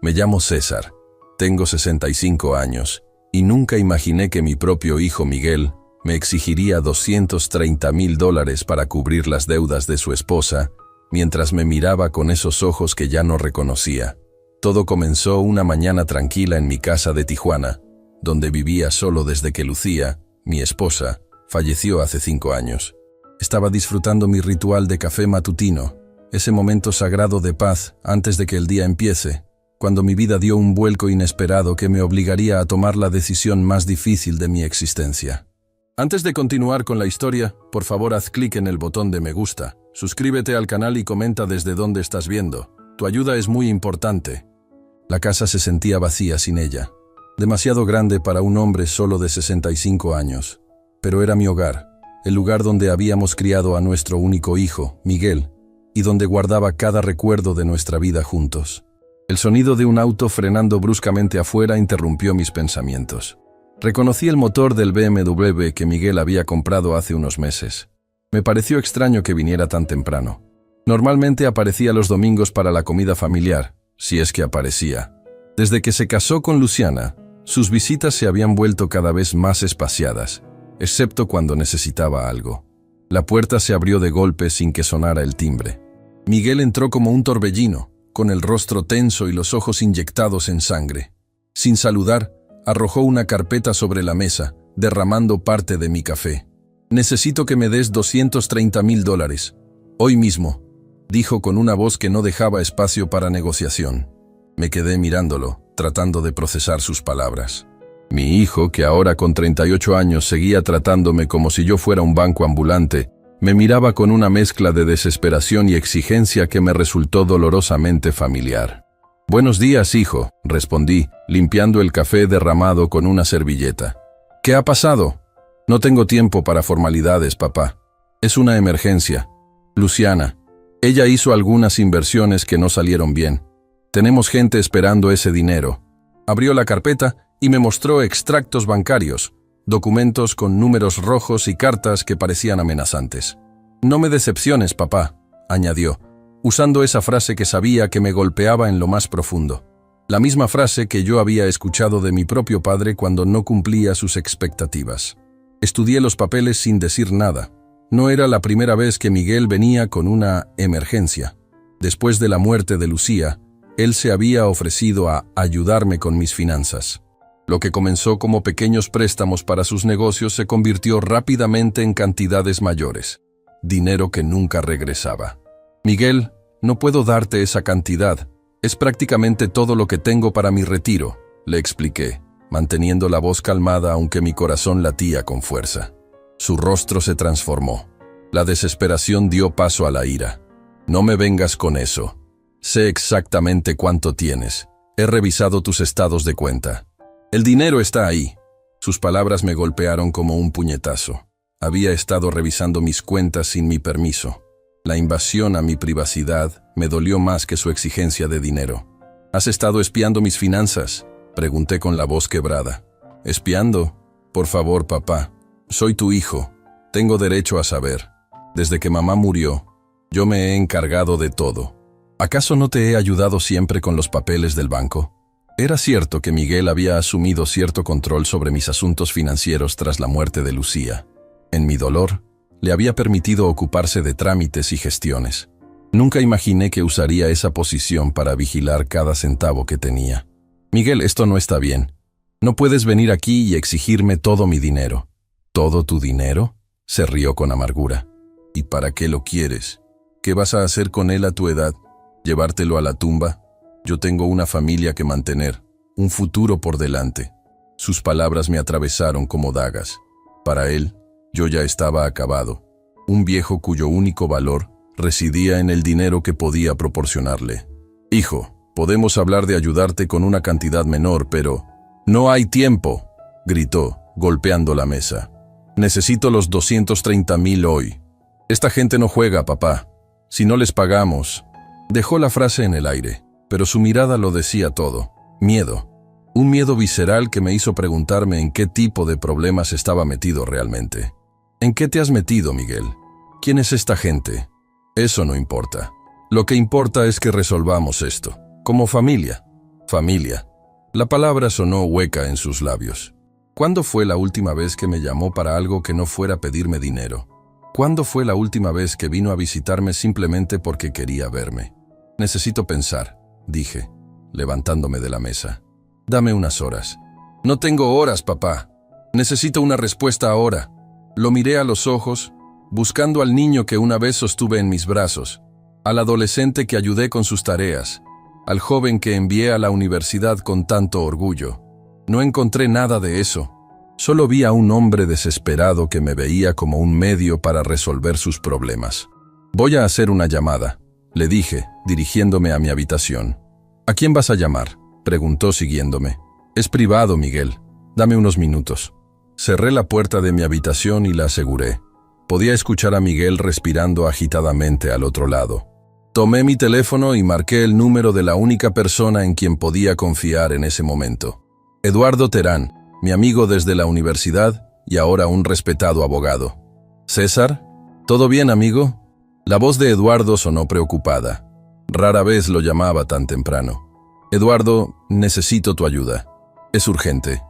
Me llamo César, tengo 65 años y nunca imaginé que mi propio hijo Miguel me exigiría $230,000 para cubrir las deudas de su esposa mientras me miraba con esos ojos que ya no reconocía. Todo comenzó una mañana tranquila en mi casa de Tijuana, donde vivía solo desde que Lucía, mi esposa, falleció hace 5 años. Estaba disfrutando mi ritual de café matutino, ese momento sagrado de paz antes de que el día empiece, cuando mi vida dio un vuelco inesperado que me obligaría a tomar la decisión más difícil de mi existencia. Antes de continuar con la historia, por favor haz clic en el botón de me gusta, suscríbete al canal y comenta desde dónde estás viendo. Tu ayuda es muy importante. La casa se sentía vacía sin ella, demasiado grande para un hombre solo de 65 años. Pero era mi hogar, el lugar donde habíamos criado a nuestro único hijo, Miguel, y donde guardaba cada recuerdo de nuestra vida juntos. El sonido de un auto frenando bruscamente afuera interrumpió mis pensamientos. Reconocí el motor del BMW que Miguel había comprado hace unos meses. Me pareció extraño que viniera tan temprano. Normalmente aparecía los domingos para la comida familiar, si es que aparecía. Desde que se casó con Luciana, sus visitas se habían vuelto cada vez más espaciadas, excepto cuando necesitaba algo. La puerta se abrió de golpe sin que sonara el timbre. Miguel entró como un torbellino, con el rostro tenso y los ojos inyectados en sangre. Sin saludar, arrojó una carpeta sobre la mesa, derramando parte de mi café. «Necesito que me des $230,000. Hoy mismo», dijo con una voz que no dejaba espacio para negociación. Me quedé mirándolo, tratando de procesar sus palabras. Mi hijo, que ahora con 38 años seguía tratándome como si yo fuera un banco ambulante, me miraba con una mezcla de desesperación y exigencia que me resultó dolorosamente familiar. «Buenos días, hijo», respondí, limpiando el café derramado con una servilleta. «¿Qué ha pasado?» «No tengo tiempo para formalidades, papá. Es una emergencia. Luciana. Ella hizo algunas inversiones que no salieron bien. Tenemos gente esperando ese dinero». Abrió la carpeta y me mostró extractos bancarios, documentos con números rojos y cartas que parecían amenazantes. «No me decepciones, papá», añadió, usando esa frase que sabía que me golpeaba en lo más profundo. La misma frase que yo había escuchado de mi propio padre cuando no cumplía sus expectativas. Estudié los papeles sin decir nada. No era la primera vez que Miguel venía con una emergencia. Después de la muerte de Lucía, él se había ofrecido a ayudarme con mis finanzas. Lo que comenzó como pequeños préstamos para sus negocios se convirtió rápidamente en cantidades mayores. Dinero que nunca regresaba. «Miguel, no puedo darte esa cantidad. Es prácticamente todo lo que tengo para mi retiro», le expliqué, manteniendo la voz calmada aunque mi corazón latía con fuerza. Su rostro se transformó. La desesperación dio paso a la ira. «No me vengas con eso. Sé exactamente cuánto tienes. He revisado tus estados de cuenta. El dinero está ahí». Sus palabras me golpearon como un puñetazo. Había estado revisando mis cuentas sin mi permiso. La invasión a mi privacidad me dolió más que su exigencia de dinero. «¿Has estado espiando mis finanzas?», pregunté con la voz quebrada. «¿Espiando? Por favor, papá. Soy tu hijo. Tengo derecho a saber. Desde que mamá murió, yo me he encargado de todo. ¿Acaso no te he ayudado siempre con los papeles del banco?». Era cierto que Miguel había asumido cierto control sobre mis asuntos financieros tras la muerte de Lucía. En mi dolor, le había permitido ocuparse de trámites y gestiones. Nunca imaginé que usaría esa posición para vigilar cada centavo que tenía. «Miguel, esto no está bien. No puedes venir aquí y exigirme todo mi dinero». «¿Todo tu dinero?», se rió con amargura. «¿Y para qué lo quieres? ¿Qué vas a hacer con él a tu edad? ¿Llevártelo a la tumba? Yo tengo una familia que mantener, un futuro por delante». Sus palabras me atravesaron como dagas. Para él, yo ya estaba acabado, un viejo cuyo único valor residía en el dinero que podía proporcionarle. «Hijo, podemos hablar de ayudarte con una cantidad menor, pero…» «No hay tiempo», gritó, golpeando la mesa. «Necesito los $230,000 hoy. Esta gente no juega, papá. Si no les pagamos…». Dejó la frase en el aire, pero su mirada lo decía todo. Miedo. Un miedo visceral que me hizo preguntarme en qué tipo de problemas estaba metido realmente. «¿En qué te has metido, Miguel? ¿Quién es esta gente?». «Eso no importa. Lo que importa es que resolvamos esto, como familia». Familia. La palabra sonó hueca en sus labios. ¿Cuándo fue la última vez que me llamó para algo que no fuera pedirme dinero? ¿Cuándo fue la última vez que vino a visitarme simplemente porque quería verme? Necesito pensar, dije, levantándome de la mesa. Dame unas horas. No tengo horas, papá. Necesito una respuesta ahora. Lo miré a los ojos, buscando al niño que una vez sostuve en mis brazos, al adolescente que ayudé con sus tareas, al joven que envié a la universidad con tanto orgullo. No encontré nada de eso. Solo vi a un hombre desesperado que me veía como un medio para resolver sus problemas. Voy a hacer una llamada, le dije, dirigiéndome a mi habitación. ¿A quién vas a llamar?, preguntó siguiéndome. Es privado, Miguel. Dame unos minutos. Cerré la puerta de mi habitación y la aseguré. Podía escuchar a Miguel respirando agitadamente al otro lado. Tomé mi teléfono y marqué el número de la única persona en quien podía confiar en ese momento. Eduardo Terán, mi amigo desde la universidad y ahora un respetado abogado. ¿César? ¿Todo bien, amigo? La voz de Eduardo sonó preocupada. Rara vez lo llamaba tan temprano. Eduardo, necesito tu ayuda. Es urgente.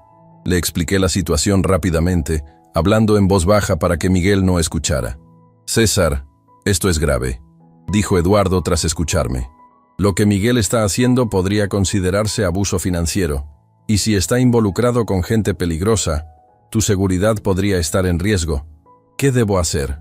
Le expliqué la situación rápidamente, hablando en voz baja para que Miguel no escuchara. César, esto es grave, dijo Eduardo tras escucharme. Lo que Miguel está haciendo podría considerarse abuso financiero, y si está involucrado con gente peligrosa, tu seguridad podría estar en riesgo. ¿Qué debo hacer?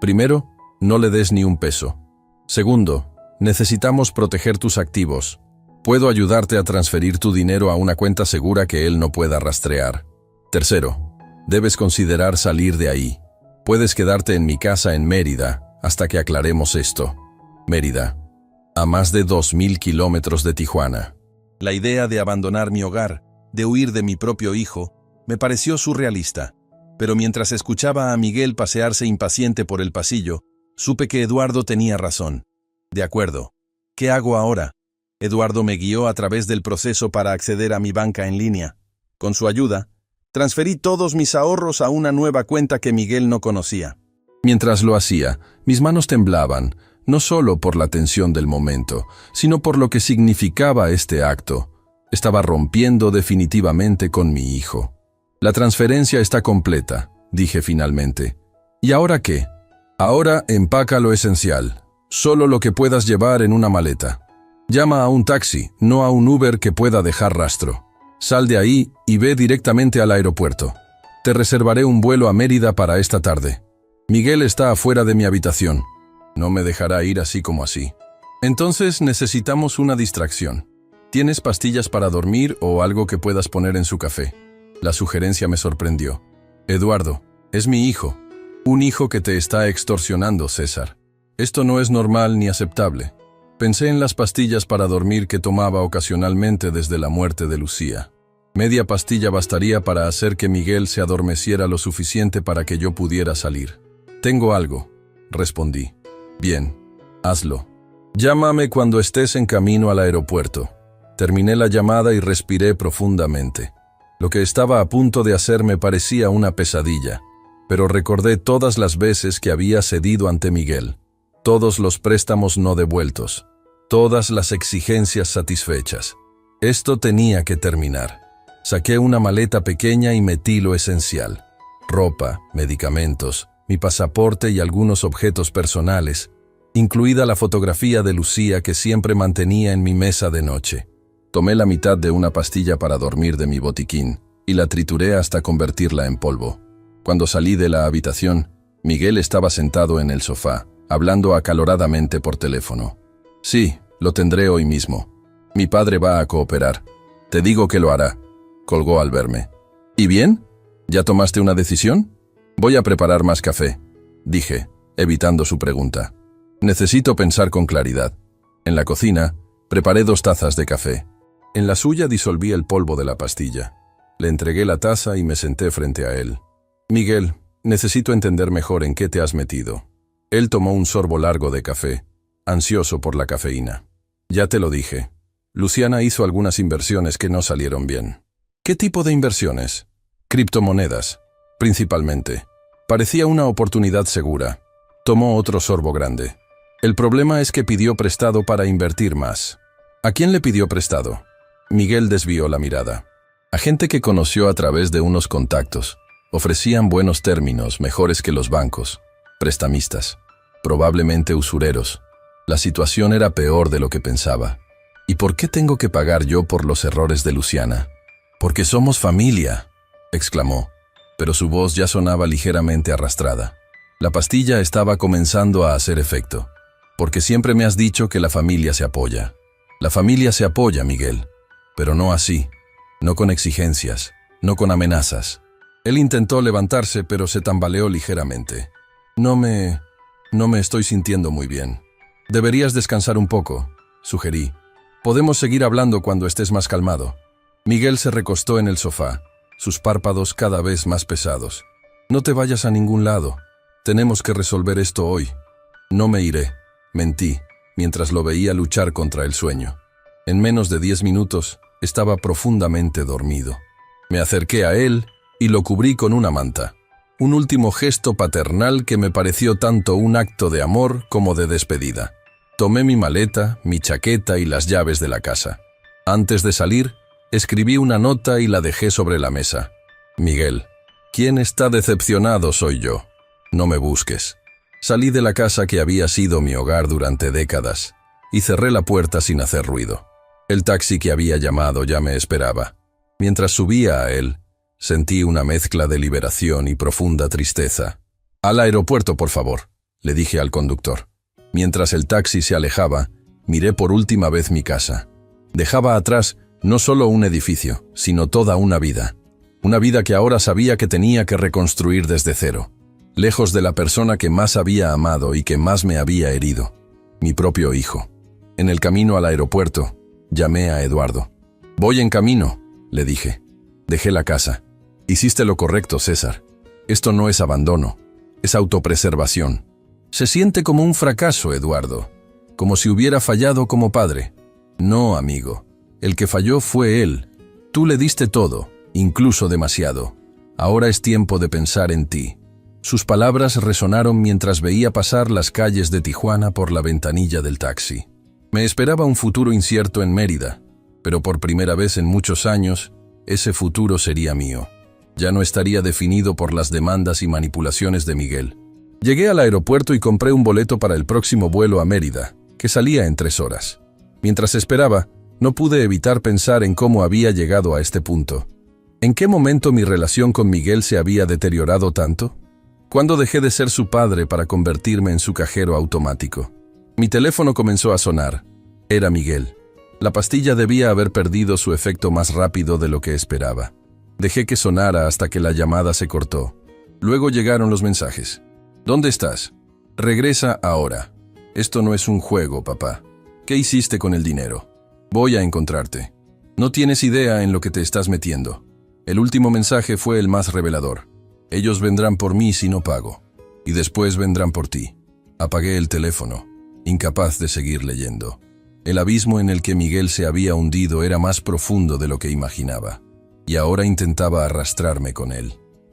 Primero, no le des ni un peso. Segundo, necesitamos proteger tus activos. Puedo ayudarte a transferir tu dinero a una cuenta segura que él no pueda rastrear. Tercero, debes considerar salir de ahí. Puedes quedarte en mi casa en Mérida hasta que aclaremos esto. Mérida, a más de 2.000 kilómetros de Tijuana. La idea de abandonar mi hogar, de huir de mi propio hijo, me pareció surrealista. Pero mientras escuchaba a Miguel pasearse impaciente por el pasillo, supe que Eduardo tenía razón. De acuerdo. ¿Qué hago ahora? Eduardo me guió a través del proceso para acceder a mi banca en línea. Con su ayuda, transferí todos mis ahorros a una nueva cuenta que Miguel no conocía. Mientras lo hacía, mis manos temblaban, no solo por la tensión del momento, sino por lo que significaba este acto. Estaba rompiendo definitivamente con mi hijo. La transferencia está completa, dije finalmente. ¿Y ahora qué? Ahora empaca lo esencial, solo lo que puedas llevar en una maleta. Llama a un taxi, no a un Uber que pueda dejar rastro. Sal de ahí y ve directamente al aeropuerto. Te reservaré un vuelo a Mérida para esta tarde. Miguel está afuera de mi habitación. No me dejará ir así como así. Entonces necesitamos una distracción. ¿Tienes pastillas para dormir o algo que puedas poner en su café? La sugerencia me sorprendió. Eduardo, es mi hijo. Un hijo que te está extorsionando, César. Esto no es normal ni aceptable. Pensé en las pastillas para dormir que tomaba ocasionalmente desde la muerte de Lucía. Media pastilla bastaría para hacer que Miguel se adormeciera lo suficiente para que yo pudiera salir. Tengo algo, respondí. Bien, hazlo. Llámame cuando estés en camino al aeropuerto. Terminé la llamada y respiré profundamente. Lo que estaba a punto de hacer me parecía una pesadilla, pero recordé todas las veces que había cedido ante Miguel, todos los préstamos no devueltos, todas las exigencias satisfechas. Esto tenía que terminar. Saqué una maleta pequeña y metí lo esencial: ropa, medicamentos, mi pasaporte y algunos objetos personales, incluida la fotografía de Lucía que siempre mantenía en mi mesa de noche. Tomé la mitad de una pastilla para dormir de mi botiquín y la trituré hasta convertirla en polvo. Cuando salí de la habitación, Miguel estaba sentado en el sofá, hablando acaloradamente por teléfono. Sí, lo tendré hoy mismo. Mi padre va a cooperar. Te digo que lo hará, colgó al verme. ¿Y bien? ¿Ya tomaste una decisión? Voy a preparar más café, dije, evitando su pregunta. Necesito pensar con claridad. En la cocina, preparé 2 tazas de café. En la suya disolví el polvo de la pastilla. Le entregué la taza y me senté frente a él. Miguel, necesito entender mejor en qué te has metido. Él tomó un sorbo largo de café, ansioso por la cafeína. Ya te lo dije. Luciana hizo algunas inversiones que no salieron bien. ¿Qué tipo de inversiones? Criptomonedas, principalmente. Parecía una oportunidad segura. Tomó otro sorbo grande. El problema es que pidió prestado para invertir más. ¿A quién le pidió prestado? Miguel desvió la mirada. A gente que conoció a través de unos contactos. Ofrecían buenos términos, mejores que los bancos. Prestamistas. Probablemente usureros. La situación era peor de lo que pensaba. ¿Y por qué tengo que pagar yo por los errores de Luciana? «Porque somos familia», exclamó, pero su voz ya sonaba ligeramente arrastrada. La pastilla estaba comenzando a hacer efecto. «Porque siempre me has dicho que la familia se apoya». La familia se apoya, Miguel, pero no así, no con exigencias, no con amenazas. Él intentó levantarse, pero se tambaleó ligeramente. No me estoy sintiendo muy bien. Deberías descansar un poco, sugerí. Podemos seguir hablando cuando estés más calmado. Miguel se recostó en el sofá, sus párpados cada vez más pesados. No te vayas a ningún lado. Tenemos que resolver esto hoy. No me iré, mentí, mientras lo veía luchar contra el sueño. En menos de 10 minutos, estaba profundamente dormido. Me acerqué a él y lo cubrí con una manta. Un último gesto paternal que me pareció tanto un acto de amor como de despedida. Tomé mi maleta, mi chaqueta y las llaves de la casa. Antes de salir, escribí una nota y la dejé sobre la mesa. Miguel, quien está decepcionado soy yo. No me busques. Salí de la casa que había sido mi hogar durante décadas y cerré la puerta sin hacer ruido. El taxi que había llamado ya me esperaba. Mientras subía a él, sentí una mezcla de liberación y profunda tristeza. «Al aeropuerto, por favor», le dije al conductor. Mientras el taxi se alejaba, miré por última vez mi casa. Dejaba atrás no solo un edificio, sino toda una vida. Una vida que ahora sabía que tenía que reconstruir desde cero. Lejos de la persona que más había amado y que más me había herido. Mi propio hijo. En el camino al aeropuerto, llamé a Eduardo. «Voy en camino», le dije. Dejé la casa. «Hiciste lo correcto, César. Esto no es abandono, es autopreservación. Se siente como un fracaso, Eduardo, como si hubiera fallado como padre. No, amigo. El que falló fue él. Tú le diste todo, incluso demasiado. Ahora es tiempo de pensar en ti». Sus palabras resonaron mientras veía pasar las calles de Tijuana por la ventanilla del taxi. Me esperaba un futuro incierto en Mérida, pero por primera vez en muchos años, ese futuro sería mío. Ya no estaría definido por las demandas y manipulaciones de Miguel. Llegué al aeropuerto y compré un boleto para el próximo vuelo a Mérida, que salía en 3 horas. Mientras esperaba, no pude evitar pensar en cómo había llegado a este punto. ¿En qué momento mi relación con Miguel se había deteriorado tanto? ¿Cuándo dejé de ser su padre para convertirme en su cajero automático? Mi teléfono comenzó a sonar. Era Miguel. La pastilla debía haber perdido su efecto más rápido de lo que esperaba. Dejé que sonara hasta que la llamada se cortó. Luego llegaron los mensajes. «¿Dónde estás? Regresa ahora. Esto no es un juego, papá. ¿Qué hiciste con el dinero? Voy a encontrarte. No tienes idea en lo que te estás metiendo». El último mensaje fue el más revelador. «Ellos vendrán por mí si no pago. Y después vendrán por ti». Apagué el teléfono, incapaz de seguir leyendo. El abismo en el que Miguel se había hundido era más profundo de lo que imaginaba. Y ahora intentaba arrastrarme con él.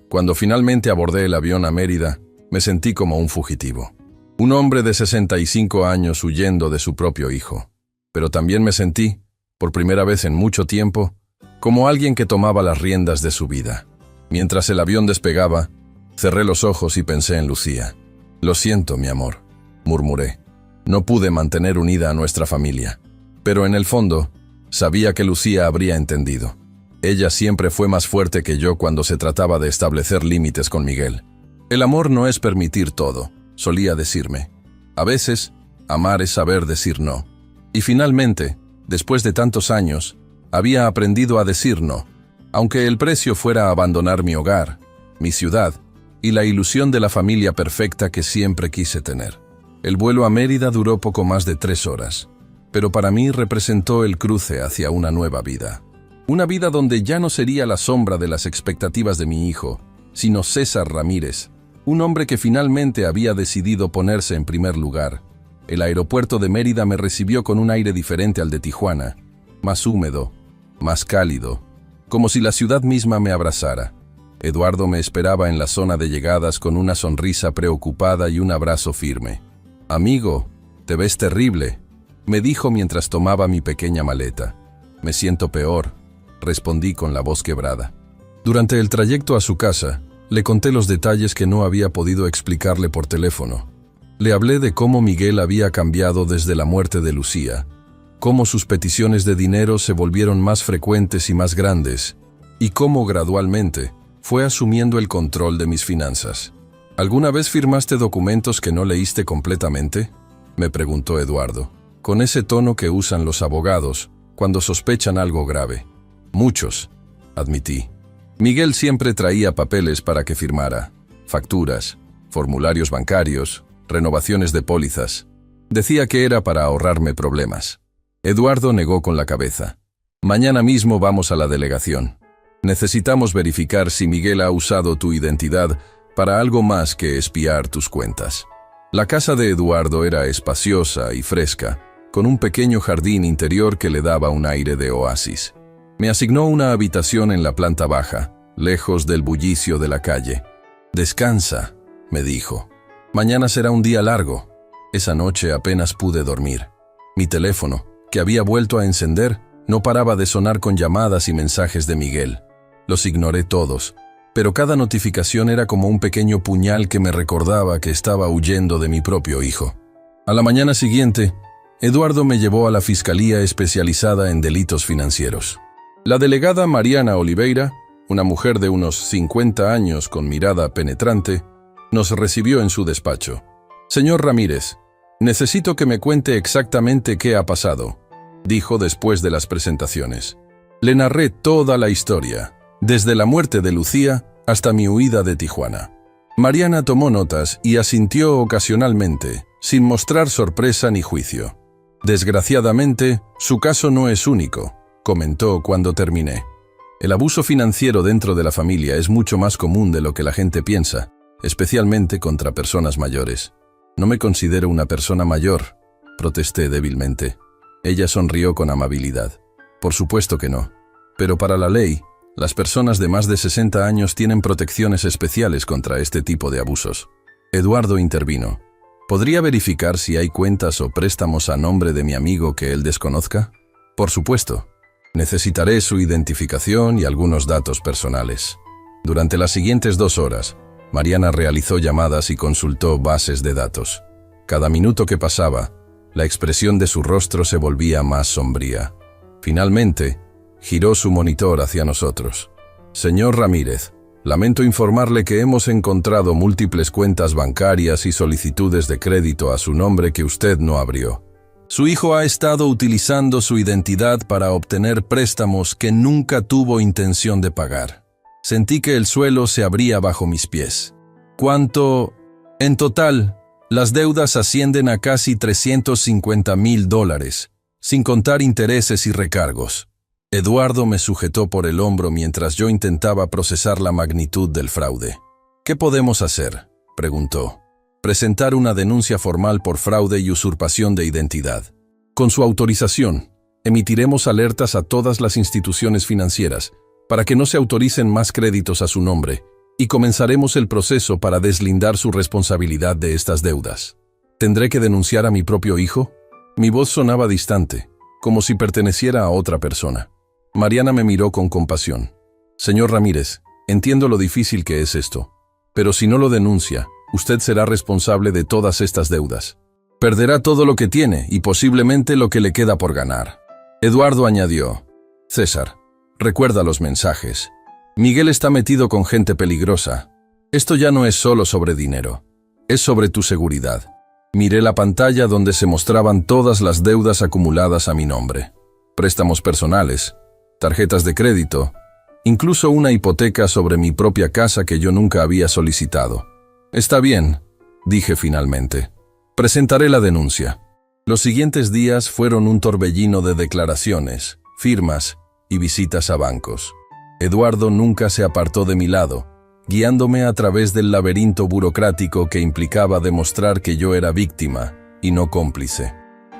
Cuando finalmente abordé el avión a Mérida, me sentí como un fugitivo. Un hombre de 65 años huyendo de su propio hijo. Pero también me sentí, por primera vez en mucho tiempo, como alguien que tomaba las riendas de su vida. Mientras el avión despegaba, cerré los ojos y pensé en Lucía. «Lo siento, mi amor», murmuré. No pude mantener unida a nuestra familia. Pero en el fondo, sabía que Lucía habría entendido. Ella siempre fue más fuerte que yo cuando se trataba de establecer límites con Miguel. «El amor no es permitir todo», solía decirme. A veces, amar es saber decir no. Y finalmente, después de tantos años, había aprendido a decir no. Aunque el precio fuera abandonar mi hogar, mi ciudad y la ilusión de la familia perfecta que siempre quise tener. El vuelo a Mérida duró poco más de 3 horas, pero para mí representó el cruce hacia una nueva vida. Una vida donde ya no sería la sombra de las expectativas de mi hijo, sino César Ramírez, un hombre que finalmente había decidido ponerse en primer lugar. El aeropuerto de Mérida me recibió con un aire diferente al de Tijuana, más húmedo, más cálido, como si la ciudad misma me abrazara. Eduardo me esperaba en la zona de llegadas con una sonrisa preocupada y un abrazo firme. «Amigo, te ves terrible», me dijo mientras tomaba mi pequeña maleta. Me siento peor, respondí con la voz quebrada. Durante el trayecto a su casa, le conté los detalles que no había podido explicarle por teléfono. Le hablé de cómo Miguel había cambiado desde la muerte de Lucía, cómo sus peticiones de dinero se volvieron más frecuentes y más grandes, y cómo gradualmente fue asumiendo el control de mis finanzas. ¿Alguna vez firmaste documentos que no leíste completamente?, me preguntó Eduardo, con ese tono que usan los abogados cuando sospechan algo grave. Muchos, admití. Miguel siempre traía papeles para que firmara, facturas, formularios bancarios, renovaciones de pólizas. Decía que era para ahorrarme problemas. Eduardo negó con la cabeza. Mañana mismo vamos a la delegación. Necesitamos verificar si Miguel ha usado tu identidad para algo más que espiar tus cuentas. La casa de Eduardo era espaciosa y fresca, con un pequeño jardín interior que le daba un aire de oasis. Me asignó una habitación en la planta baja, lejos del bullicio de la calle. «Descansa», me dijo. «Mañana será un día largo». Esa noche apenas pude dormir. Mi teléfono, que había vuelto a encender, no paraba de sonar con llamadas y mensajes de Miguel. Los ignoré todos, pero cada notificación era como un pequeño puñal que me recordaba que estaba huyendo de mi propio hijo. A la mañana siguiente, Eduardo me llevó a la Fiscalía especializada en delitos financieros. La delegada Mariana Oliveira, una mujer de unos 50 años con mirada penetrante, nos recibió en su despacho. «Señor Ramírez, necesito que me cuente exactamente qué ha pasado», dijo después de las presentaciones. Le narré toda la historia, desde la muerte de Lucía hasta mi huida de Tijuana. Mariana tomó notas y asintió ocasionalmente, sin mostrar sorpresa ni juicio. «Desgraciadamente, su caso no es único», comentó cuando terminé. «El abuso financiero dentro de la familia es mucho más común de lo que la gente piensa, especialmente contra personas mayores». «No me considero una persona mayor», protesté débilmente. Ella sonrió con amabilidad. «Por supuesto que no. Pero para la ley, las personas de más de 60 años tienen protecciones especiales contra este tipo de abusos». Eduardo intervino. «¿Podría verificar si hay cuentas o préstamos a nombre de mi amigo que él desconozca?». «Por supuesto. Necesitaré su identificación y algunos datos personales». Durante las siguientes 2 horas, Mariana realizó llamadas y consultó bases de datos. Cada minuto que pasaba, la expresión de su rostro se volvía más sombría. Finalmente, giró su monitor hacia nosotros. «Señor Ramírez, lamento informarle que hemos encontrado múltiples cuentas bancarias y solicitudes de crédito a su nombre que usted no abrió. Su hijo ha estado utilizando su identidad para obtener préstamos que nunca tuvo intención de pagar. Sentí que el suelo se abría bajo mis pies. ¿Cuánto? En total, las deudas ascienden a casi $350,000, sin contar intereses y recargos». Eduardo me sujetó por el hombro mientras yo intentaba procesar la magnitud del fraude. «¿Qué podemos hacer?», preguntó. «Presentar una denuncia formal por fraude y usurpación de identidad. Con su autorización, emitiremos alertas a todas las instituciones financieras para que no se autoricen más créditos a su nombre, y comenzaremos el proceso para deslindar su responsabilidad de estas deudas». «¿Tendré que denunciar a mi propio hijo?». Mi voz sonaba distante, como si perteneciera a otra persona. Mariana me miró con compasión. «Señor Ramírez, entiendo lo difícil que es esto, pero si no lo denuncia, usted será responsable de todas estas deudas. Perderá todo lo que tiene y posiblemente lo que le queda por ganar». Eduardo añadió: «César, recuerda los mensajes. Miguel está metido con gente peligrosa. Esto ya no es solo sobre dinero, es sobre tu seguridad». Miré la pantalla donde se mostraban todas las deudas acumuladas a mi nombre. Préstamos personales, tarjetas de crédito, incluso una hipoteca sobre mi propia casa que yo nunca había solicitado. «Está bien», dije finalmente. «Presentaré la denuncia». Los siguientes días fueron un torbellino de declaraciones, firmas y visitas a bancos. Eduardo nunca se apartó de mi lado, guiándome a través del laberinto burocrático que implicaba demostrar que yo era víctima y no cómplice.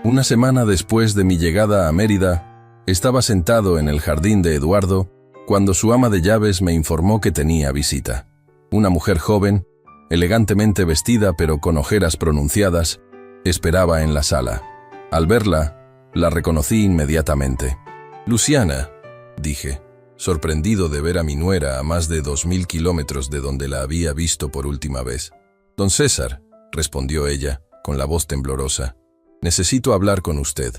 Una semana después de mi llegada a Mérida, estaba sentado en el jardín de Eduardo cuando su ama de llaves me informó que tenía visita. Una mujer joven, elegantemente vestida pero con ojeras pronunciadas, esperaba en la sala. Al verla, la reconocí inmediatamente. Luciana, dije, sorprendido de ver a mi nuera a más de 2000 kilómetros de donde la había visto por última vez. Don César, respondió ella, con la voz temblorosa, necesito hablar con usted.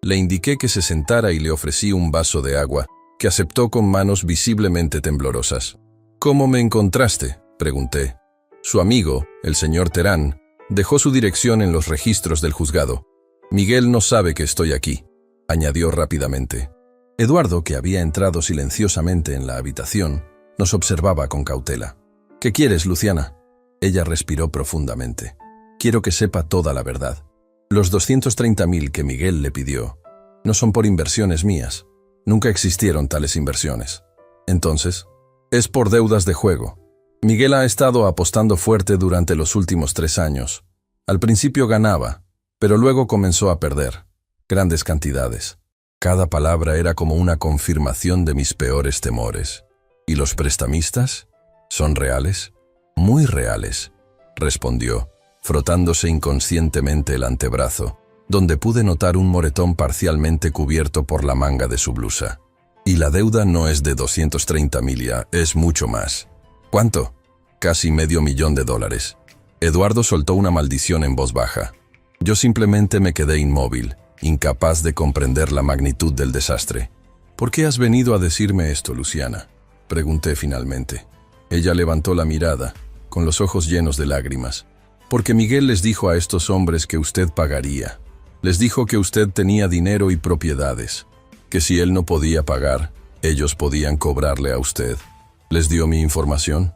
Le indiqué que se sentara y le ofrecí un vaso de agua, que aceptó con manos visiblemente temblorosas. ¿Cómo me encontraste?, pregunté. Su amigo, el señor Terán, dejó su dirección en los registros del juzgado. Miguel no sabe que estoy aquí, añadió rápidamente. Eduardo, que había entrado silenciosamente en la habitación, nos observaba con cautela. ¿Qué quieres, Luciana? Ella respiró profundamente. Quiero que sepa toda la verdad. Los 230.000 que Miguel le pidió no son por inversiones mías. Nunca existieron tales inversiones. Entonces, es por deudas de juego. Miguel ha estado apostando fuerte durante los últimos 3 años. Al principio ganaba, pero luego comenzó a perder. Grandes cantidades. Cada palabra era como una confirmación de mis peores temores. ¿Y los prestamistas? ¿Son reales? Muy reales, respondió, frotándose inconscientemente el antebrazo, donde pude notar un moretón parcialmente cubierto por la manga de su blusa. Y la deuda no es de 230.000 ya, es mucho más. ¿Cuánto? Casi $500.000. Eduardo soltó una maldición en voz baja. Yo simplemente me quedé inmóvil, incapaz de comprender la magnitud del desastre. ¿Por qué has venido a decirme esto, Luciana?, pregunté finalmente. Ella levantó la mirada, con los ojos llenos de lágrimas. Porque Miguel les dijo a estos hombres que usted pagaría. Les dijo que usted tenía dinero y propiedades, que si él no podía pagar, ellos podían cobrarle a usted. ¿Les dio mi información?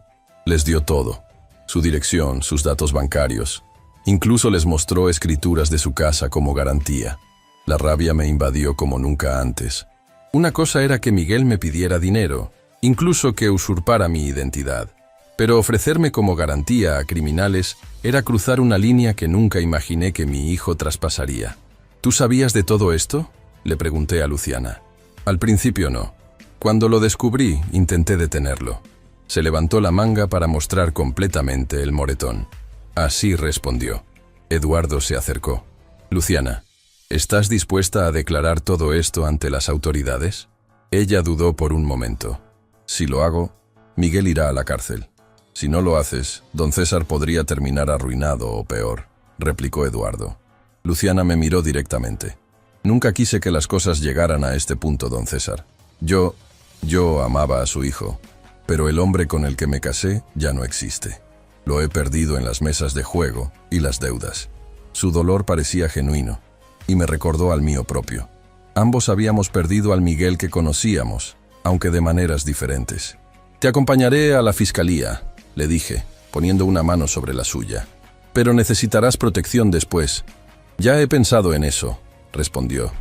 Les dio todo. Su dirección, sus datos bancarios. Incluso les mostró escrituras de su casa como garantía. La rabia me invadió como nunca antes. Una cosa era que Miguel me pidiera dinero, incluso que usurpara mi identidad. Pero ofrecerme como garantía a criminales era cruzar una línea que nunca imaginé que mi hijo traspasaría. ¿Tú sabías de todo esto?, le pregunté a Luciana. Al principio no. Cuando lo descubrí, intenté detenerlo. Se levantó la manga para mostrar completamente el moretón. Así respondió. Eduardo se acercó. Luciana, ¿estás dispuesta a declarar todo esto ante las autoridades? Ella dudó por un momento. Si lo hago, Miguel irá a la cárcel. Si no lo haces, don César podría terminar arruinado o peor, replicó Eduardo. Luciana me miró directamente. Nunca quise que las cosas llegaran a este punto, don César. Yo amaba a su hijo, pero el hombre con el que me casé ya no existe. Lo he perdido en las mesas de juego y las deudas. Su dolor parecía genuino, y me recordó al mío propio. Ambos habíamos perdido al Miguel que conocíamos, aunque de maneras diferentes. Te acompañaré a la fiscalía, le dije, poniendo una mano sobre la suya. Pero necesitarás protección después. Ya he pensado en eso, respondió.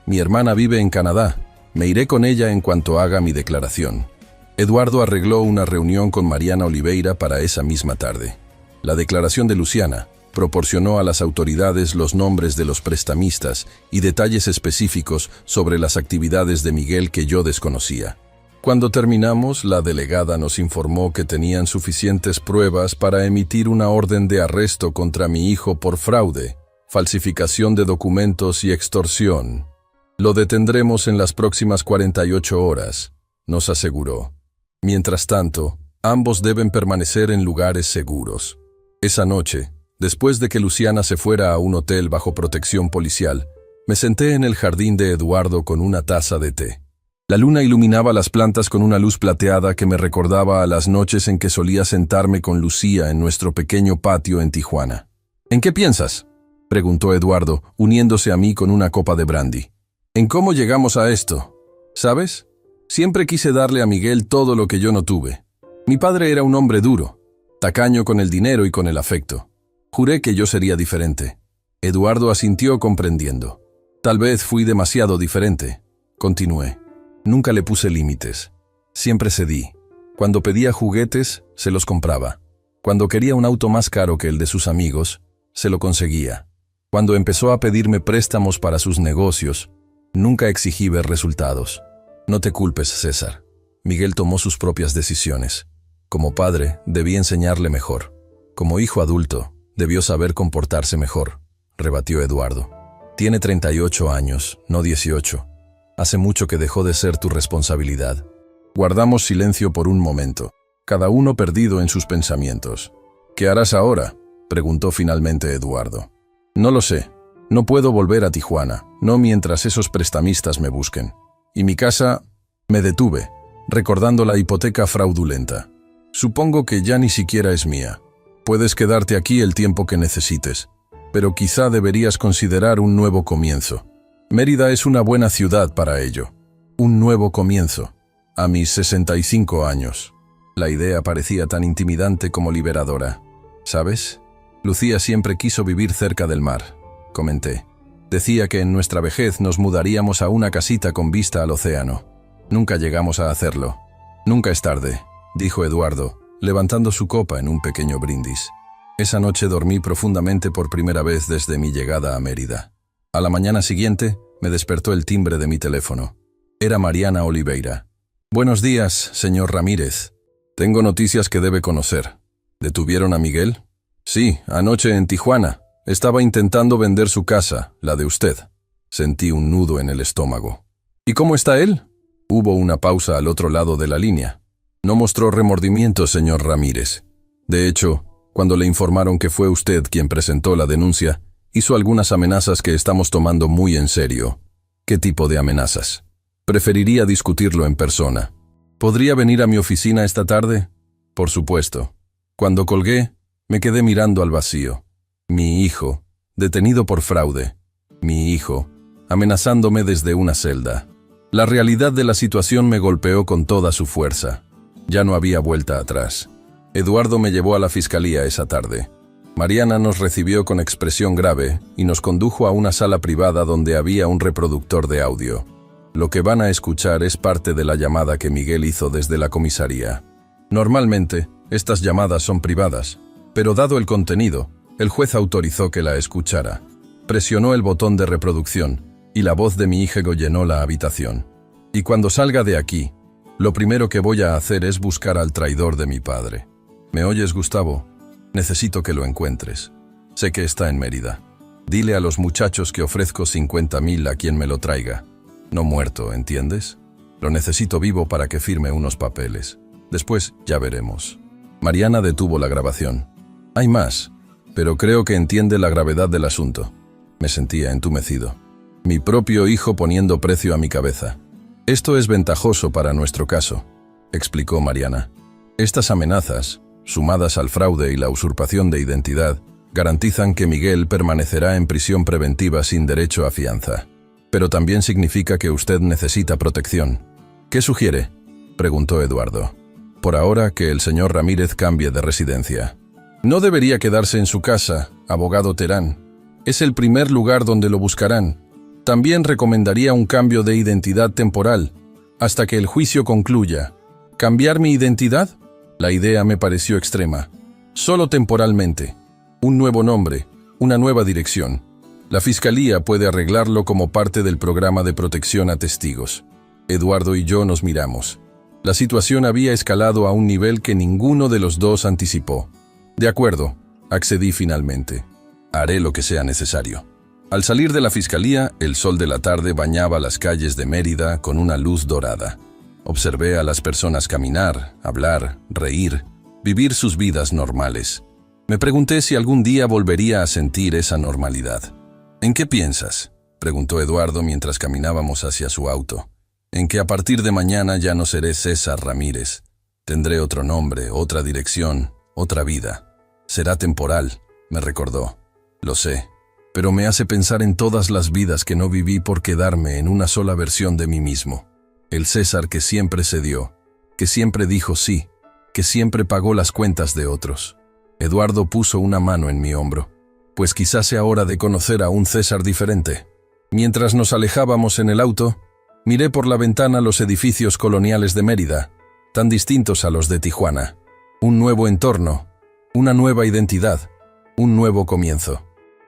Mi hermana vive en Canadá. Me iré con ella en cuanto haga mi declaración. Eduardo arregló una reunión con Mariana Oliveira para esa misma tarde. La declaración de Luciana proporcionó a las autoridades los nombres de los prestamistas y detalles específicos sobre las actividades de Miguel que yo desconocía. Cuando terminamos, la delegada nos informó que tenían suficientes pruebas para emitir una orden de arresto contra mi hijo por fraude, falsificación de documentos y extorsión. Lo detendremos en las próximas 48 horas, nos aseguró. Mientras tanto, ambos deben permanecer en lugares seguros. Esa noche, después de que Luciana se fuera a un hotel bajo protección policial, me senté en el jardín de Eduardo con una taza de té. La luna iluminaba las plantas con una luz plateada que me recordaba a las noches en que solía sentarme con Lucía en nuestro pequeño patio en Tijuana. ¿En qué piensas?, preguntó Eduardo, uniéndose a mí con una copa de brandy. ¿En cómo llegamos a esto? ¿Sabes? Siempre quise darle a Miguel todo lo que yo no tuve. Mi padre era un hombre duro, tacaño con el dinero y con el afecto. Juré que yo sería diferente. Eduardo asintió comprendiendo. Tal vez fui demasiado diferente. Continué. Nunca le puse límites. Siempre cedí. Cuando pedía juguetes, se los compraba. Cuando quería un auto más caro que el de sus amigos, se lo conseguía. Cuando empezó a pedirme préstamos para sus negocios, nunca exigí ver resultados. No te culpes, César. Miguel tomó sus propias decisiones. Como padre, debí enseñarle mejor. Como hijo adulto, debió saber comportarse mejor, rebatió Eduardo. Tiene 38 años, no 18. Hace mucho que dejó de ser tu responsabilidad. Guardamos silencio por un momento, cada uno perdido en sus pensamientos. ¿Qué harás ahora?, preguntó finalmente Eduardo. No lo sé. No puedo volver a Tijuana, no mientras esos prestamistas me busquen. Y mi casa... Me detuve, recordando la hipoteca fraudulenta. Supongo que ya ni siquiera es mía. Puedes quedarte aquí el tiempo que necesites, pero quizá deberías considerar un nuevo comienzo. Mérida es una buena ciudad para ello. Un nuevo comienzo. A mis 65 años. La idea parecía tan intimidante como liberadora. ¿Sabes? Lucía siempre quiso vivir cerca del mar, comenté. Decía que en nuestra vejez nos mudaríamos a una casita con vista al océano. Nunca llegamos a hacerlo. Nunca es tarde, dijo Eduardo, levantando su copa en un pequeño brindis. Esa noche dormí profundamente por primera vez desde mi llegada a Mérida. A la mañana siguiente, me despertó el timbre de mi teléfono. Era Mariana Oliveira. Buenos días, señor Ramírez. Tengo noticias que debe conocer. ¿Detuvieron a Miguel? Sí, anoche en Tijuana. Estaba intentando vender su casa, la de usted. Sentí un nudo en el estómago. ¿Y cómo está él? Hubo una pausa al otro lado de la línea. No mostró remordimiento, señor Ramírez. De hecho, cuando le informaron que fue usted quien presentó la denuncia, hizo algunas amenazas que estamos tomando muy en serio. ¿Qué tipo de amenazas? Preferiría discutirlo en persona. ¿Podría venir a mi oficina esta tarde? Por supuesto. Cuando colgué, me quedé mirando al vacío. Mi hijo, detenido por fraude. Mi hijo, amenazándome desde una celda. La realidad de la situación me golpeó con toda su fuerza. Ya no había vuelta atrás. Eduardo me llevó a la fiscalía esa tarde. Mariana nos recibió con expresión grave y nos condujo a una sala privada donde había un reproductor de audio. Lo que van a escuchar es parte de la llamada que Miguel hizo desde la comisaría. Normalmente, estas llamadas son privadas, pero dado el contenido, el juez autorizó que la escuchara. Presionó el botón de reproducción y la voz de mi hijo llenó la habitación. Y cuando salga de aquí, lo primero que voy a hacer es buscar al traidor de mi padre. ¿Me oyes, Gustavo? Necesito que lo encuentres. Sé que está en Mérida. Dile a los muchachos que ofrezco 50,000 a quien me lo traiga. No muerto, ¿entiendes? Lo necesito vivo para que firme unos papeles. Después ya veremos. Mariana detuvo la grabación. Hay más, pero creo que entiende la gravedad del asunto. Me sentía entumecido. Mi propio hijo poniendo precio a mi cabeza. Esto es ventajoso para nuestro caso, explicó Mariana. Estas amenazas, sumadas al fraude y la usurpación de identidad, garantizan que Miguel permanecerá en prisión preventiva sin derecho a fianza. Pero también significa que usted necesita protección. ¿Qué sugiere?, preguntó Eduardo. Por ahora, que el señor Ramírez cambie de residencia. No debería quedarse en su casa, abogado Terán. Es el primer lugar donde lo buscarán. También recomendaría un cambio de identidad temporal, hasta que el juicio concluya. ¿Cambiar mi identidad? La idea me pareció extrema. Solo temporalmente. Un nuevo nombre, una nueva dirección. La fiscalía puede arreglarlo como parte del programa de protección a testigos. Eduardo y yo nos miramos. La situación había escalado a un nivel que ninguno de los dos anticipó. De acuerdo, accedí finalmente. Haré lo que sea necesario. Al salir de la fiscalía, el sol de la tarde bañaba las calles de Mérida con una luz dorada. Observé a las personas caminar, hablar, reír, vivir sus vidas normales. Me pregunté si algún día volvería a sentir esa normalidad. ¿En qué piensas?, preguntó Eduardo mientras caminábamos hacia su auto. En que a partir de mañana ya no seré César Ramírez. Tendré otro nombre, otra dirección, otra vida. Será temporal, me recordó. Lo sé. Pero me hace pensar en todas las vidas que no viví por quedarme en una sola versión de mí mismo. El César que siempre cedió, que siempre dijo sí, que siempre pagó las cuentas de otros. Eduardo puso una mano en mi hombro. Pues quizás sea hora de conocer a un César diferente. Mientras nos alejábamos en el auto, miré por la ventana los edificios coloniales de Mérida, tan distintos a los de Tijuana. Un nuevo entorno, una nueva identidad, un nuevo comienzo.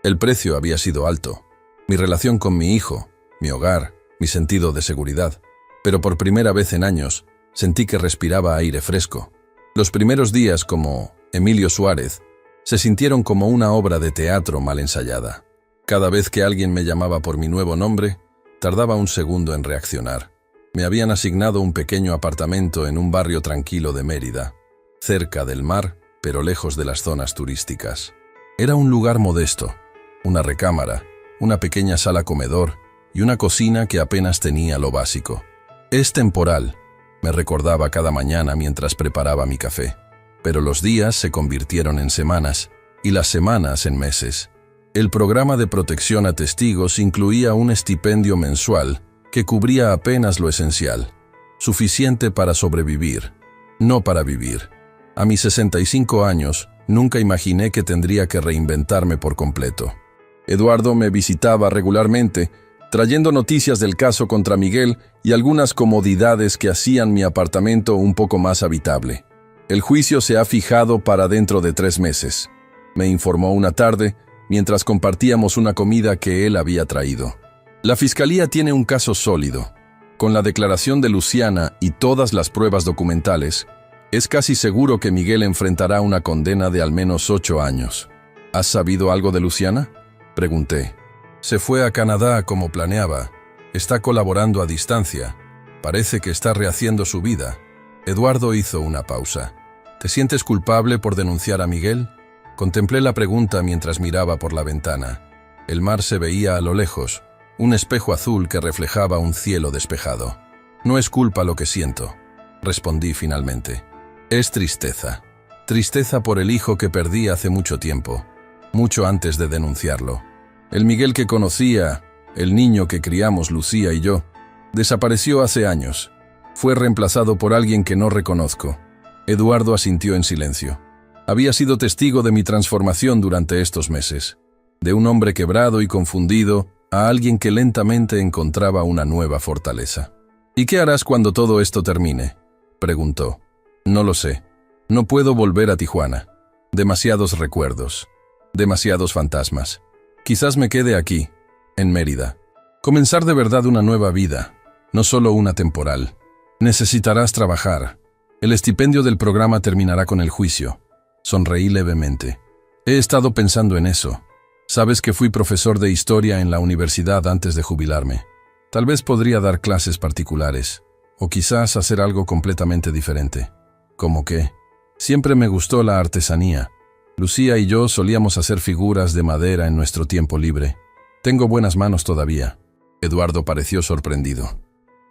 El precio había sido alto. Mi relación con mi hijo, mi hogar, mi sentido de seguridad. Pero por primera vez en años, sentí que respiraba aire fresco. Los primeros días, como Emilio Suárez, se sintieron como una obra de teatro mal ensayada. Cada vez que alguien me llamaba por mi nuevo nombre, Tardaba un segundo en reaccionar. Me habían asignado un pequeño apartamento en un barrio tranquilo de Mérida, cerca del mar, pero lejos de las zonas turísticas. Era un lugar modesto, una recámara, una pequeña sala comedor y una cocina que apenas tenía lo básico. Es temporal, me recordaba cada mañana mientras preparaba mi café. Pero los días se convirtieron en semanas y las semanas en meses. El programa de protección a testigos incluía un estipendio mensual que cubría apenas lo esencial, suficiente para sobrevivir, no para vivir. A mis 65 años, nunca imaginé que tendría que reinventarme por completo. Eduardo me visitaba regularmente, trayendo noticias del caso contra Miguel y algunas comodidades que hacían mi apartamento un poco más habitable. El juicio se ha fijado para dentro de 3 meses, me informó una tarde, mientras compartíamos una comida que él había traído. La fiscalía tiene un caso sólido. Con la declaración de Luciana y todas las pruebas documentales, es casi seguro que Miguel enfrentará una condena de al menos 8 años. ¿Has sabido algo de Luciana?, pregunté. Se fue a Canadá como planeaba. Está colaborando a distancia. Parece que está rehaciendo su vida. Eduardo hizo una pausa. ¿Te sientes culpable por denunciar a Miguel? Contemplé la pregunta mientras miraba por la ventana. El mar se veía a lo lejos, un espejo azul que reflejaba un cielo despejado. No es culpa lo que siento, respondí finalmente. Es tristeza. Tristeza por el hijo que perdí hace mucho tiempo, mucho antes de denunciarlo. El Miguel que conocía, el niño que criamos Lucía y yo, desapareció hace años. Fue reemplazado por alguien que no reconozco. Eduardo asintió en silencio. Había sido testigo de mi transformación durante estos meses. De un hombre quebrado y confundido a alguien que lentamente encontraba una nueva fortaleza. ¿Y qué harás cuando todo esto termine?, preguntó. No lo sé. No puedo volver a Tijuana. Demasiados recuerdos. Demasiados fantasmas. Quizás me quede aquí, en Mérida. Comenzar de verdad una nueva vida, no solo una temporal. Necesitarás trabajar. El estipendio del programa terminará con el juicio. Sonreí levemente. He estado pensando en eso. Sabes que fui profesor de historia en la universidad antes de jubilarme. Tal vez podría dar clases particulares, o quizás hacer algo completamente diferente. ¿Cómo qué? Siempre me gustó la artesanía. Lucía y yo solíamos hacer figuras de madera en nuestro tiempo libre. Tengo buenas manos todavía. Eduardo pareció sorprendido.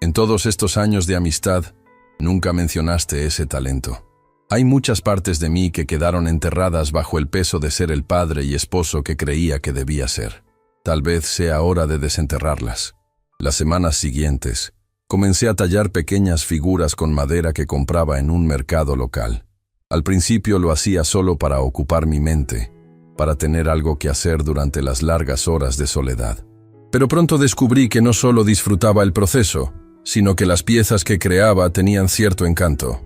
En todos estos años de amistad, nunca mencionaste ese talento. Hay muchas partes de mí que quedaron enterradas bajo el peso de ser el padre y esposo que creía que debía ser. Tal vez sea hora de desenterrarlas. Las semanas siguientes, comencé a tallar pequeñas figuras con madera que compraba en un mercado local. Al principio lo hacía solo para ocupar mi mente, para tener algo que hacer durante las largas horas de soledad. Pero pronto descubrí que no solo disfrutaba el proceso, sino que las piezas que creaba tenían cierto encanto.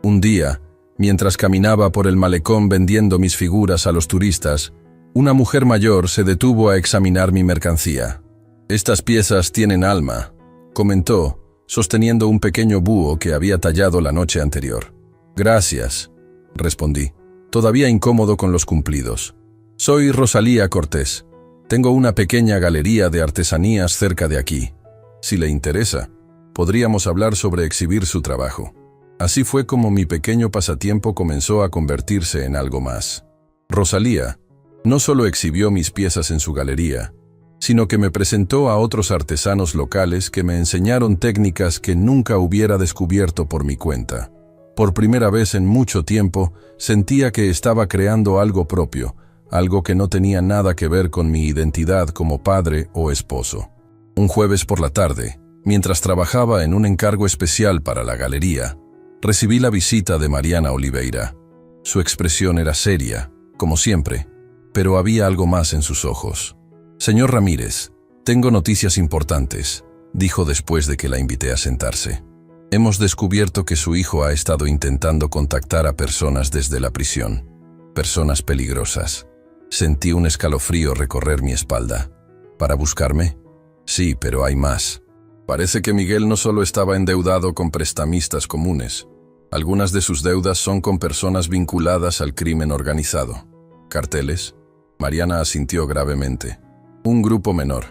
Un día, mientras caminaba por el malecón vendiendo mis figuras a los turistas, una mujer mayor se detuvo a examinar mi mercancía. «Estas piezas tienen alma», comentó, sosteniendo un pequeño búho que había tallado la noche anterior. «Gracias», respondí, todavía incómodo con los cumplidos. «Soy Rosalía Cortés. Tengo una pequeña galería de artesanías cerca de aquí. Si le interesa, podríamos hablar sobre exhibir su trabajo». Así fue como mi pequeño pasatiempo comenzó a convertirse en algo más. Rosalía no solo exhibió mis piezas en su galería, sino que me presentó a otros artesanos locales que me enseñaron técnicas que nunca hubiera descubierto por mi cuenta. Por primera vez en mucho tiempo, sentía que estaba creando algo propio, algo que no tenía nada que ver con mi identidad como padre o esposo. Un jueves por la tarde, mientras trabajaba en un encargo especial para la galería, recibí la visita de Mariana Oliveira. Su expresión era seria, como siempre, pero había algo más en sus ojos. «Señor Ramírez, tengo noticias importantes», dijo después de que la invité a sentarse. «Hemos descubierto que su hijo ha estado intentando contactar a personas desde la prisión. Personas peligrosas». Sentí un escalofrío recorrer mi espalda. «¿Para buscarme?» «Sí, pero hay más. Parece que Miguel no solo estaba endeudado con prestamistas comunes. Algunas de sus deudas son con personas vinculadas al crimen organizado. ¿Carteles?». Mariana asintió gravemente. «Un grupo menor,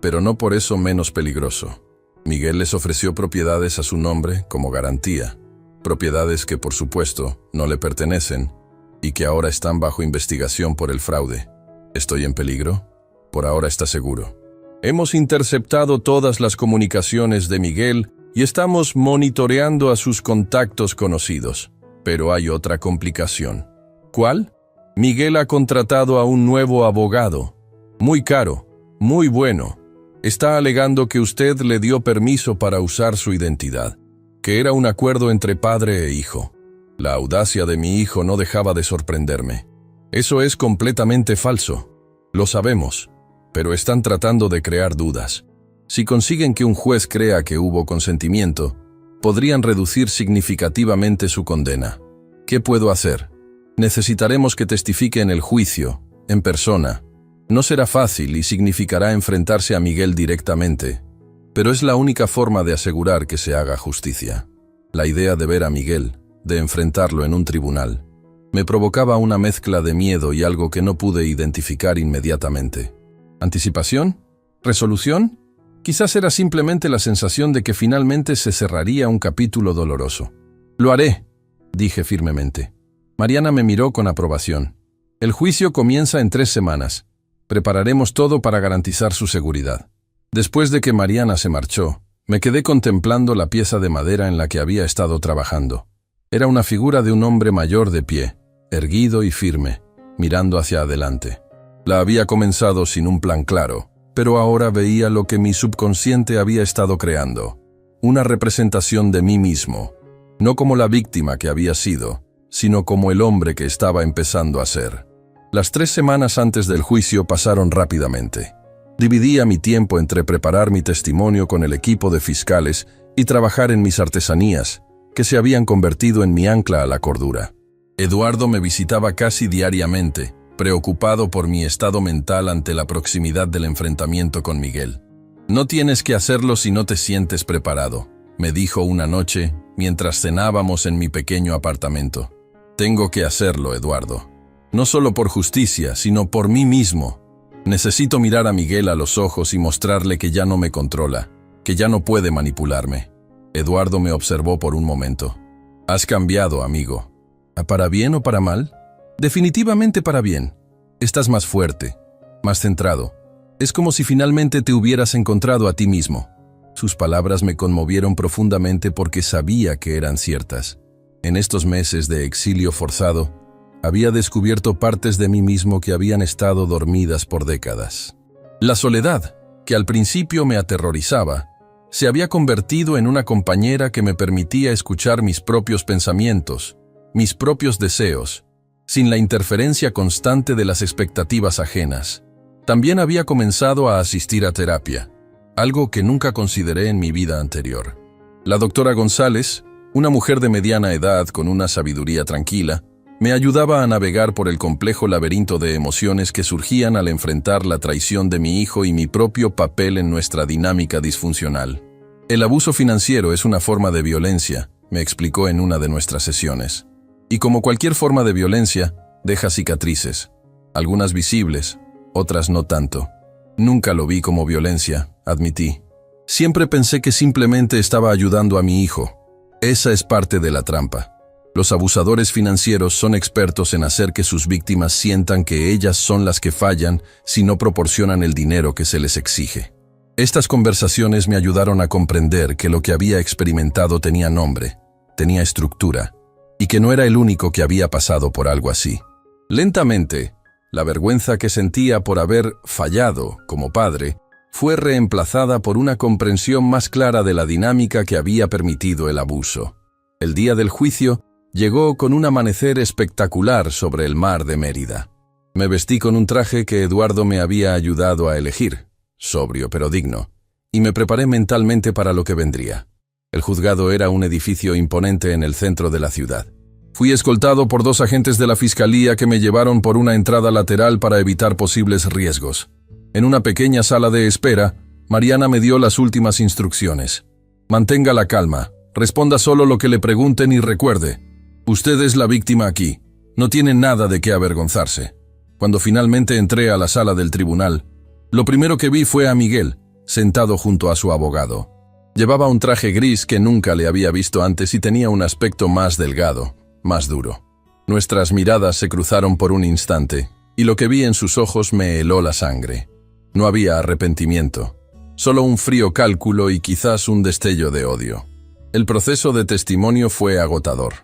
pero no por eso menos peligroso. Miguel les ofreció propiedades a su nombre como garantía, propiedades que por supuesto no le pertenecen y que ahora están bajo investigación por el fraude. ¿Estoy en peligro? Por ahora está seguro. Hemos interceptado todas las comunicaciones de Miguel y estamos monitoreando a sus contactos conocidos. Pero hay otra complicación. ¿Cuál? Miguel ha contratado a un nuevo abogado. Muy caro, muy bueno. Está alegando que usted le dio permiso para usar su identidad, que era un acuerdo entre padre e hijo. La audacia de mi hijo no dejaba de sorprenderme. Eso es completamente falso. Lo sabemos, pero están tratando de crear dudas. Si consiguen que un juez crea que hubo consentimiento, podrían reducir significativamente su condena. ¿Qué puedo hacer? Necesitaremos que testifique en el juicio, en persona. No será fácil y significará enfrentarse a Miguel directamente, pero es la única forma de asegurar que se haga justicia. La idea de ver a Miguel, de enfrentarlo en un tribunal, me provocaba una mezcla de miedo y algo que no pude identificar inmediatamente. ¿Anticipación? ¿Resolución? Quizás era simplemente la sensación de que finalmente se cerraría un capítulo doloroso. «Lo haré», dije firmemente. Mariana me miró con aprobación. «El juicio comienza en 3 semanas. Prepararemos todo para garantizar su seguridad». Después de que Mariana se marchó, me quedé contemplando la pieza de madera en la que había estado trabajando. Era una figura de un hombre mayor de pie, erguido y firme, mirando hacia adelante. La había comenzado sin un plan claro, pero ahora veía lo que mi subconsciente había estado creando. Una representación de mí mismo, no como la víctima que había sido, sino como el hombre que estaba empezando a ser. Las 3 semanas antes del juicio pasaron rápidamente. Dividía mi tiempo entre preparar mi testimonio con el equipo de fiscales y trabajar en mis artesanías, que se habían convertido en mi ancla a la cordura. Eduardo me visitaba casi diariamente, preocupado por mi estado mental ante la proximidad del enfrentamiento con Miguel. «No tienes que hacerlo si no te sientes preparado», me dijo una noche mientras cenábamos en mi pequeño apartamento. «Tengo que hacerlo, Eduardo. No solo por justicia, sino por mí mismo. Necesito mirar a Miguel a los ojos y mostrarle que ya no me controla, que ya no puede manipularme». Eduardo me observó por un momento. «Has cambiado, amigo». ¿Para bien o para mal? Definitivamente para bien. Estás más fuerte, más centrado. Es como si finalmente te hubieras encontrado a ti mismo. Sus palabras me conmovieron profundamente porque sabía que eran ciertas. En estos meses de exilio forzado, había descubierto partes de mí mismo que habían estado dormidas por décadas. La soledad, que al principio me aterrorizaba, se había convertido en una compañera que me permitía escuchar mis propios pensamientos, mis propios deseos, sin la interferencia constante de las expectativas ajenas. También había comenzado a asistir a terapia, algo que nunca consideré en mi vida anterior. La doctora González, una mujer de mediana edad con una sabiduría tranquila, me ayudaba a navegar por el complejo laberinto de emociones que surgían al enfrentar la traición de mi hijo y mi propio papel en nuestra dinámica disfuncional. El abuso financiero es una forma de violencia, me explicó en una de nuestras sesiones. Y como cualquier forma de violencia, deja cicatrices, algunas visibles, otras no tanto. Nunca lo vi como violencia, admití. Siempre pensé que simplemente estaba ayudando a mi hijo. Esa es parte de la trampa. Los abusadores financieros son expertos en hacer que sus víctimas sientan que ellas son las que fallan si no proporcionan el dinero que se les exige. Estas conversaciones me ayudaron a comprender que lo que había experimentado tenía nombre, tenía estructura, y que no era el único que había pasado por algo así. Lentamente, la vergüenza que sentía por haber fallado como padre fue reemplazada por una comprensión más clara de la dinámica que había permitido el abuso. El día del juicio llegó con un amanecer espectacular sobre el mar de Mérida. Me vestí con un traje que Eduardo me había ayudado a elegir, sobrio pero digno, y me preparé mentalmente para lo que vendría. El juzgado era un edificio imponente en el centro de la ciudad. Fui escoltado por 2 agentes de la fiscalía que me llevaron por una entrada lateral para evitar posibles riesgos. En una pequeña sala de espera, Mariana me dio las últimas instrucciones. Mantenga la calma, responda solo lo que le pregunten y recuerde, usted es la víctima aquí, no tiene nada de qué avergonzarse. Cuando finalmente entré a la sala del tribunal, lo primero que vi fue a Miguel, sentado junto a su abogado. Llevaba un traje gris que nunca le había visto antes y tenía un aspecto más delgado, más duro. Nuestras miradas se cruzaron por un instante, y lo que vi en sus ojos me heló la sangre. No había arrepentimiento, solo un frío cálculo y quizás un destello de odio. El proceso de testimonio fue agotador.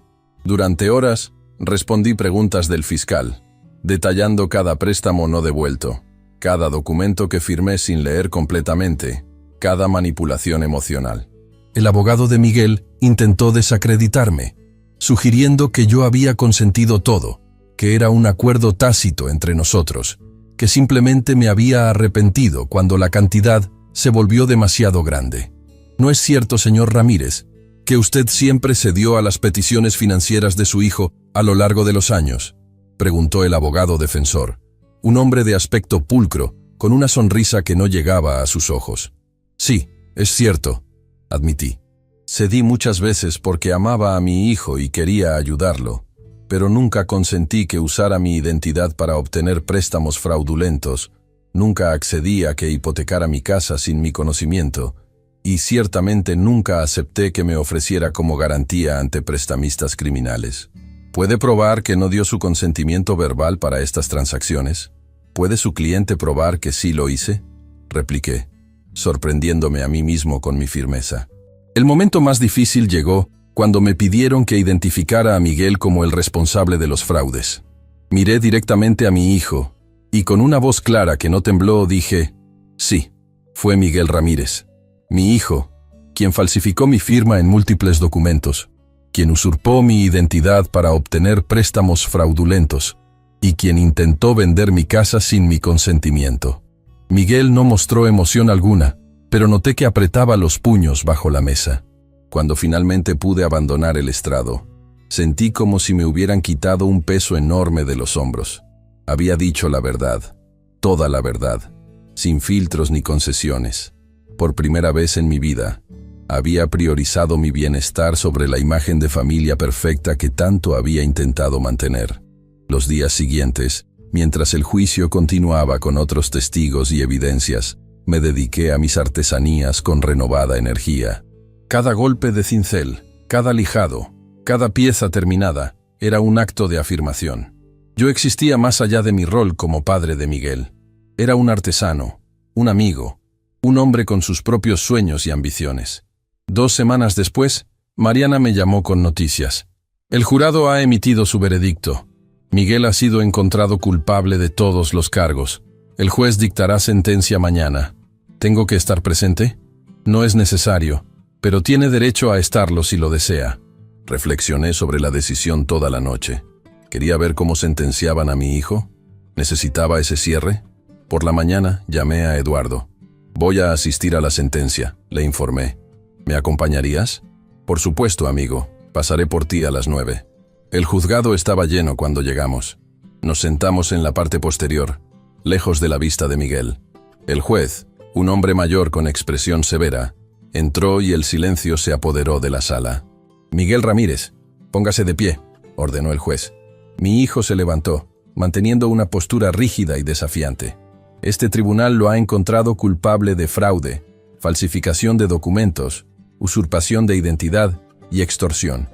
Durante horas, respondí preguntas del fiscal, detallando cada préstamo no devuelto, cada documento que firmé sin leer completamente, cada manipulación emocional. El abogado de Miguel intentó desacreditarme, sugiriendo que yo había consentido todo, que era un acuerdo tácito entre nosotros, que simplemente me había arrepentido cuando la cantidad se volvió demasiado grande. ¿No es cierto, señor Ramírez, que usted siempre cedió a las peticiones financieras de su hijo a lo largo de los años?, preguntó el abogado defensor, un hombre de aspecto pulcro, con una sonrisa que no llegaba a sus ojos. Sí, es cierto, admití. Cedí muchas veces porque amaba a mi hijo y quería ayudarlo, pero nunca consentí que usara mi identidad para obtener préstamos fraudulentos, nunca accedí a que hipotecara mi casa sin mi conocimiento, y ciertamente nunca acepté que me ofreciera como garantía ante prestamistas criminales. ¿Puede probar que no dio su consentimiento verbal para estas transacciones? ¿Puede su cliente probar que sí lo hice?, repliqué, sorprendiéndome a mí mismo con mi firmeza. El momento más difícil llegó cuando me pidieron que identificara a Miguel como el responsable de los fraudes. Miré directamente a mi hijo, y con una voz clara que no tembló dije, sí, fue Miguel Ramírez, mi hijo, quien falsificó mi firma en múltiples documentos, quien usurpó mi identidad para obtener préstamos fraudulentos, y quien intentó vender mi casa sin mi consentimiento. Miguel no mostró emoción alguna, pero noté que apretaba los puños bajo la mesa. Cuando finalmente pude abandonar el estrado, sentí como si me hubieran quitado un peso enorme de los hombros. Había dicho la verdad, toda la verdad, sin filtros ni concesiones. Por primera vez en mi vida, había priorizado mi bienestar sobre la imagen de familia perfecta que tanto había intentado mantener. Los días siguientes, mientras el juicio continuaba con otros testigos y evidencias, me dediqué a mis artesanías con renovada energía. Cada golpe de cincel, cada lijado, cada pieza terminada, era un acto de afirmación. Yo existía más allá de mi rol como padre de Miguel. Era un artesano, un amigo, un hombre con sus propios sueños y ambiciones. 2 semanas después, Mariana me llamó con noticias. El jurado ha emitido su veredicto. Miguel ha sido encontrado culpable de todos los cargos. El juez dictará sentencia mañana. ¿Tengo que estar presente? No es necesario, pero tiene derecho a estarlo si lo desea. Reflexioné sobre la decisión toda la noche. Quería ver cómo sentenciaban a mi hijo. ¿Necesitaba ese cierre? Por la mañana llamé a Eduardo. Voy a asistir a la sentencia, le informé. ¿Me acompañarías? Por supuesto, amigo. Pasaré por ti a las 9. El juzgado estaba lleno cuando llegamos. Nos sentamos en la parte posterior, lejos de la vista de Miguel. El juez, un hombre mayor con expresión severa, entró y el silencio se apoderó de la sala. Miguel Ramírez, póngase de pie, ordenó el juez. Mi hijo se levantó, manteniendo una postura rígida y desafiante. Este tribunal lo ha encontrado culpable de fraude, falsificación de documentos, usurpación de identidad y extorsión.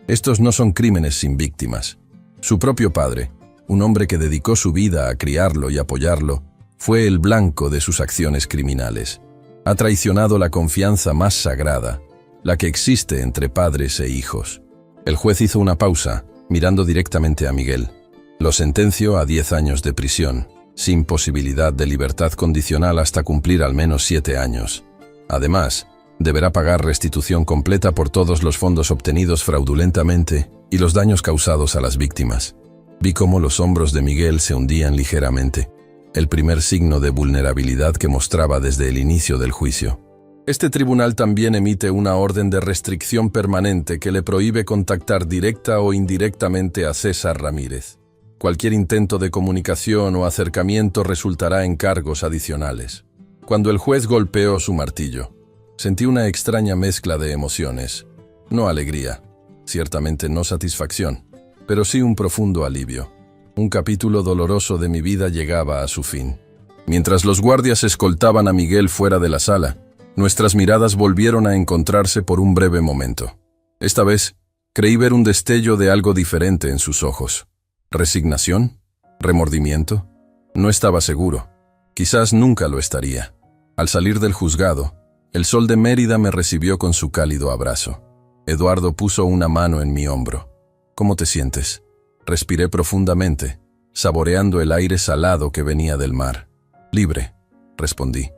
Estos no son crímenes sin víctimas. Su propio padre, un hombre que dedicó su vida a criarlo y apoyarlo, fue el blanco de sus acciones criminales. Ha traicionado la confianza más sagrada, la que existe entre padres e hijos. El juez hizo una pausa, mirando directamente a Miguel. Lo sentenció a 10 años de prisión, sin posibilidad de libertad condicional hasta cumplir al menos 7 años. Además, deberá pagar restitución completa por todos los fondos obtenidos fraudulentamente y los daños causados a las víctimas. Vi cómo los hombros de Miguel se hundían ligeramente, el primer signo de vulnerabilidad que mostraba desde el inicio del juicio. Este tribunal también emite una orden de restricción permanente que le prohíbe contactar directa o indirectamente a César Ramírez. Cualquier intento de comunicación o acercamiento resultará en cargos adicionales. Cuando el juez golpeó su martillo, sentí una extraña mezcla de emociones. No alegría, ciertamente no satisfacción, pero sí un profundo alivio. Un capítulo doloroso de mi vida llegaba a su fin. Mientras los guardias escoltaban a Miguel fuera de la sala, nuestras miradas volvieron a encontrarse por un breve momento. Esta vez, creí ver un destello de algo diferente en sus ojos. ¿Resignación? ¿Remordimiento? No estaba seguro. Quizás nunca lo estaría. Al salir del juzgado, el sol de Mérida me recibió con su cálido abrazo. Eduardo puso una mano en mi hombro. ¿Cómo te sientes? Respiré profundamente, saboreando el aire salado que venía del mar. Libre, respondí.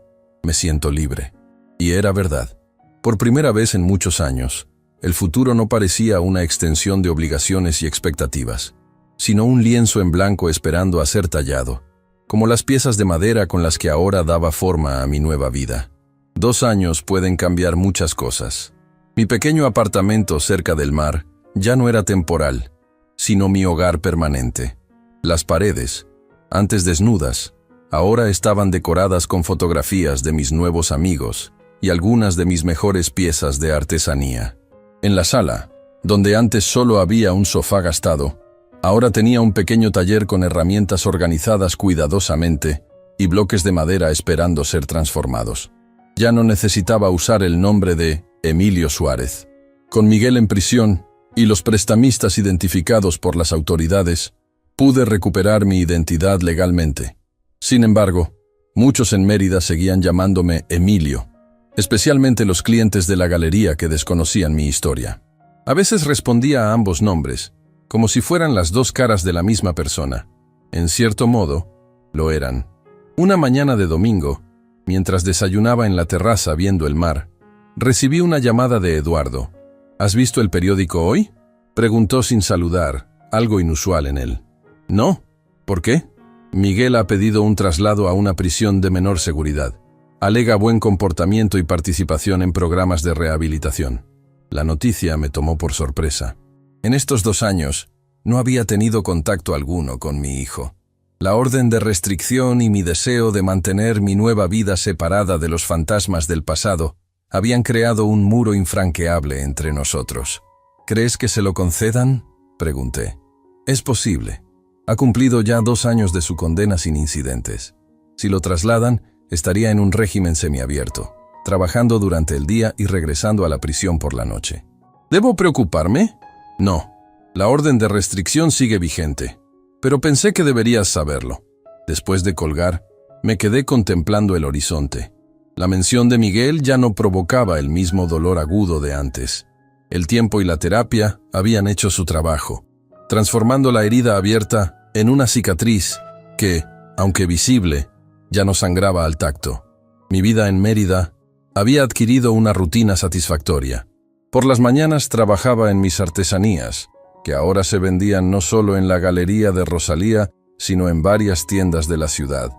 Me siento libre. Y era verdad. Por primera vez en muchos años, el futuro no parecía una extensión de obligaciones y expectativas, sino un lienzo en blanco esperando a ser tallado, como las piezas de madera con las que ahora daba forma a mi nueva vida. 2 años pueden cambiar muchas cosas. Mi pequeño apartamento cerca del mar ya no era temporal, sino mi hogar permanente. Las paredes, antes desnudas, ahora estaban decoradas con fotografías de mis nuevos amigos y algunas de mis mejores piezas de artesanía. En la sala, donde antes solo había un sofá gastado, ahora tenía un pequeño taller con herramientas organizadas cuidadosamente y bloques de madera esperando ser transformados. Ya no necesitaba usar el nombre de Emilio Suárez. Con Miguel en prisión y los prestamistas identificados por las autoridades, pude recuperar mi identidad legalmente. Sin embargo, muchos en Mérida seguían llamándome Emilio, especialmente los clientes de la galería que desconocían mi historia. A veces respondía a ambos nombres, como si fueran las 2 caras de la misma persona. En cierto modo, lo eran. Una mañana de domingo, mientras desayunaba en la terraza viendo el mar, recibí una llamada de Eduardo. ¿Has visto el periódico hoy?, preguntó sin saludar, algo inusual en él. No. ¿Por qué? Miguel ha pedido un traslado a una prisión de menor seguridad. Alega buen comportamiento y participación en programas de rehabilitación. La noticia me tomó por sorpresa. En estos 2 años, no había tenido contacto alguno con mi hijo. La orden de restricción y mi deseo de mantener mi nueva vida separada de los fantasmas del pasado habían creado un muro infranqueable entre nosotros. ¿Crees que se lo concedan?, pregunté. Es posible. Ha cumplido ya 2 años de su condena sin incidentes. Si lo trasladan, estaría en un régimen semiabierto, trabajando durante el día y regresando a la prisión por la noche. ¿Debo preocuparme? No. La orden de restricción sigue vigente, pero pensé que deberías saberlo. Después de colgar, me quedé contemplando el horizonte. La mención de Miguel ya no provocaba el mismo dolor agudo de antes. El tiempo y la terapia habían hecho su trabajo, transformando la herida abierta en una cicatriz que, aunque visible, ya no sangraba al tacto. Mi vida en Mérida había adquirido una rutina satisfactoria. Por las mañanas trabajaba en mis artesanías, que ahora se vendían no solo en la galería de Rosalía, sino en varias tiendas de la ciudad.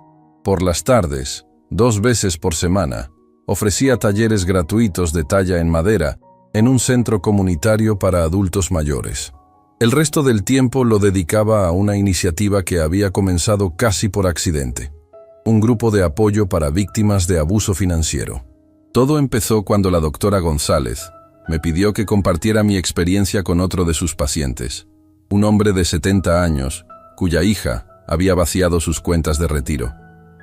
Por las tardes, 2 veces por semana, ofrecía talleres gratuitos de talla en madera en un centro comunitario para adultos mayores. El resto del tiempo lo dedicaba a una iniciativa que había comenzado casi por accidente: un grupo de apoyo para víctimas de abuso financiero. Todo empezó cuando la doctora González me pidió que compartiera mi experiencia con otro de sus pacientes, un hombre de 70 años, cuya hija había vaciado sus cuentas de retiro.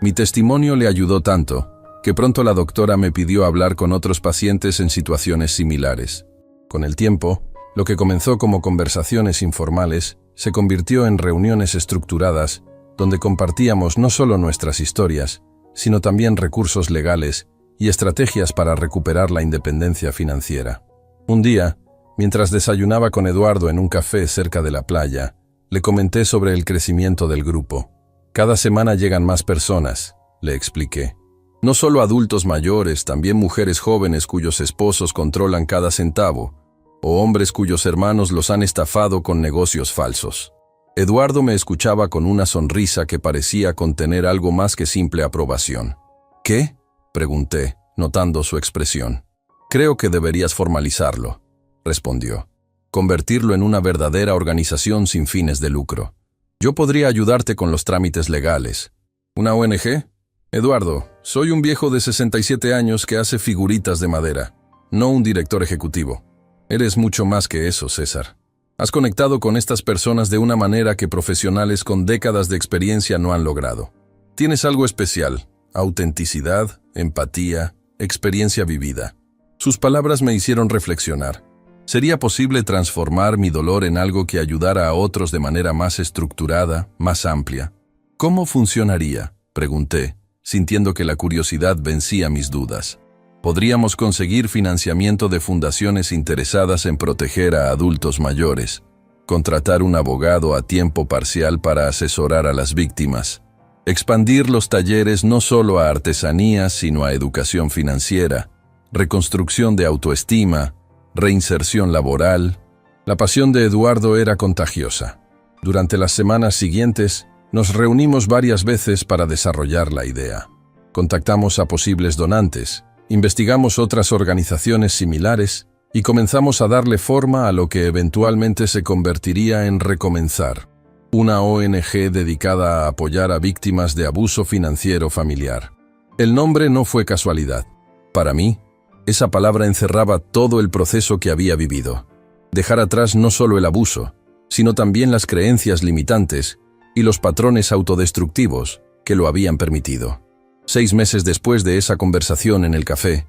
Mi testimonio le ayudó tanto que pronto la doctora me pidió hablar con otros pacientes en situaciones similares. Con el tiempo, lo que comenzó como conversaciones informales se convirtió en reuniones estructuradas donde compartíamos no solo nuestras historias, sino también recursos legales y estrategias para recuperar la independencia financiera. Un día, mientras desayunaba con Eduardo en un café cerca de la playa, le comenté sobre el crecimiento del grupo. Cada semana llegan más personas, le expliqué. No solo adultos mayores, también mujeres jóvenes cuyos esposos controlan cada centavo, o hombres cuyos hermanos los han estafado con negocios falsos. Eduardo me escuchaba con una sonrisa que parecía contener algo más que simple aprobación. ¿Qué?, pregunté, notando su expresión. Creo que deberías formalizarlo, respondió. Convertirlo en una verdadera organización sin fines de lucro. Yo podría ayudarte con los trámites legales. ¿Una ONG? Eduardo, soy un viejo de 67 años que hace figuritas de madera, no un director ejecutivo. Eres mucho más que eso, César. Has conectado con estas personas de una manera que profesionales con décadas de experiencia no han logrado. Tienes algo especial: autenticidad, empatía, experiencia vivida. Sus palabras me hicieron reflexionar. ¿Sería posible transformar mi dolor en algo que ayudara a otros de manera más estructurada, más amplia? ¿Cómo funcionaría?, pregunté, sintiendo que la curiosidad vencía mis dudas. Podríamos conseguir financiamiento de fundaciones interesadas en proteger a adultos mayores, contratar un abogado a tiempo parcial para asesorar a las víctimas, expandir los talleres no solo a artesanías, sino a educación financiera, reconstrucción de autoestima, reinserción laboral. La pasión de Eduardo era contagiosa. Durante las semanas siguientes, nos reunimos varias veces para desarrollar la idea. Contactamos a posibles donantes, investigamos otras organizaciones similares y comenzamos a darle forma a lo que eventualmente se convertiría en Recomenzar, una ONG dedicada a apoyar a víctimas de abuso financiero familiar. El nombre no fue casualidad. Para mí, esa palabra encerraba todo el proceso que había vivido. Dejar atrás no solo el abuso, sino también las creencias limitantes y los patrones autodestructivos que lo habían permitido. 6 meses después de esa conversación en el café,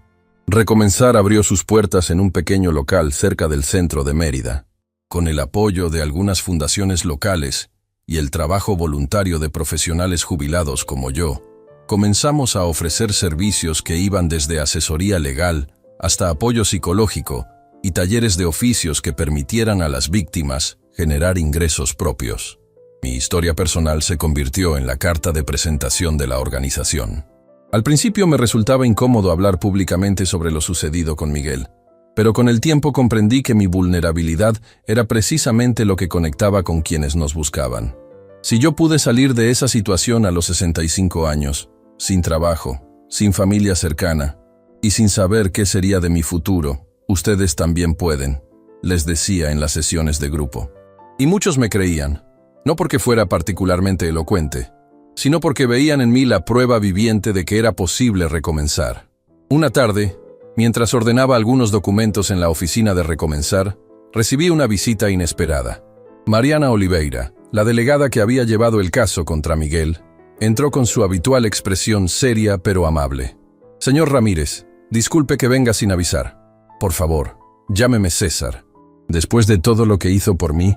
Recomenzar abrió sus puertas en un pequeño local cerca del centro de Mérida. Con el apoyo de algunas fundaciones locales y el trabajo voluntario de profesionales jubilados como yo, comenzamos a ofrecer servicios que iban desde asesoría legal hasta apoyo psicológico y talleres de oficios que permitieran a las víctimas generar ingresos propios. Mi historia personal se convirtió en la carta de presentación de la organización. Al principio me resultaba incómodo hablar públicamente sobre lo sucedido con Miguel, pero con el tiempo comprendí que mi vulnerabilidad era precisamente lo que conectaba con quienes nos buscaban. Si yo pude salir de esa situación a los 65 años, sin trabajo, sin familia cercana y sin saber qué sería de mi futuro, ustedes también pueden, les decía en las sesiones de grupo. Y muchos me creían, no porque fuera particularmente elocuente, sino porque veían en mí la prueba viviente de que era posible recomenzar. Una tarde, mientras ordenaba algunos documentos en la oficina de Recomenzar, recibí una visita inesperada. Mariana Oliveira, la delegada que había llevado el caso contra Miguel, entró con su habitual expresión seria pero amable. «Señor Ramírez, disculpe que venga sin avisar. Por favor, llámeme César. Después de todo lo que hizo por mí,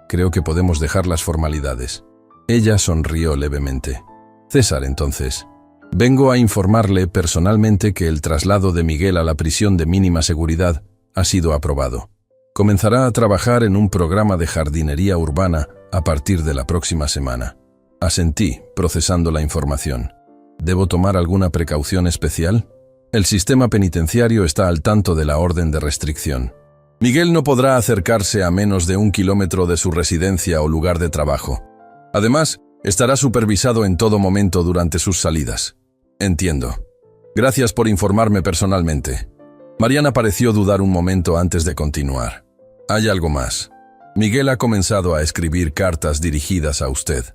creo que podemos dejar las formalidades». Ella sonrió levemente. «César, entonces. Vengo a informarle personalmente que el traslado de Miguel a la prisión de mínima seguridad ha sido aprobado. Comenzará a trabajar en un programa de jardinería urbana a partir de la próxima semana». Asentí, procesando la información. ¿Debo tomar alguna precaución especial? El sistema penitenciario está al tanto de la orden de restricción. Miguel no podrá acercarse a menos de 1 kilómetro de su residencia o lugar de trabajo. Además, estará supervisado en todo momento durante sus salidas. Entiendo. Gracias por informarme personalmente. Mariana pareció dudar un momento antes de continuar. Hay algo más. Miguel ha comenzado a escribir cartas dirigidas a usted.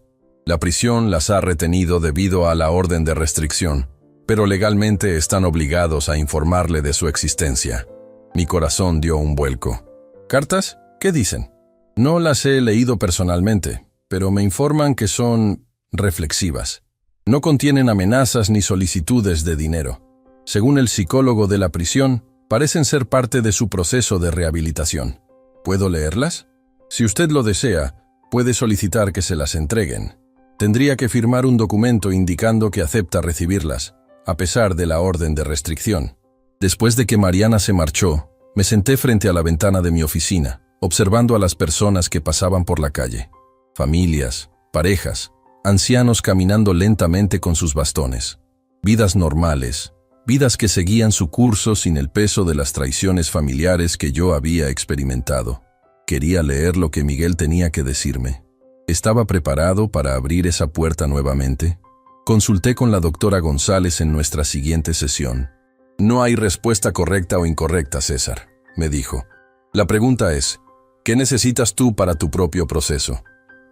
La prisión las ha retenido debido a la orden de restricción, pero legalmente están obligados a informarle de su existencia. Mi corazón dio un vuelco. ¿Cartas? ¿Qué dicen? No las he leído personalmente, pero me informan que son reflexivas. No contienen amenazas ni solicitudes de dinero. Según el psicólogo de la prisión, parecen ser parte de su proceso de rehabilitación. ¿Puedo leerlas? Si usted lo desea, puede solicitar que se las entreguen. Tendría que firmar un documento indicando que acepta recibirlas, a pesar de la orden de restricción. Después de que Mariana se marchó, me senté frente a la ventana de mi oficina, observando a las personas que pasaban por la calle. Familias, parejas, ancianos caminando lentamente con sus bastones. Vidas normales, vidas que seguían su curso sin el peso de las traiciones familiares que yo había experimentado. Quería leer lo que Miguel tenía que decirme. ¿Estaba preparado para abrir esa puerta nuevamente? Consulté con la doctora González en nuestra siguiente sesión. «No hay respuesta correcta o incorrecta, César», me dijo. «La pregunta es, ¿qué necesitas tú para tu propio proceso?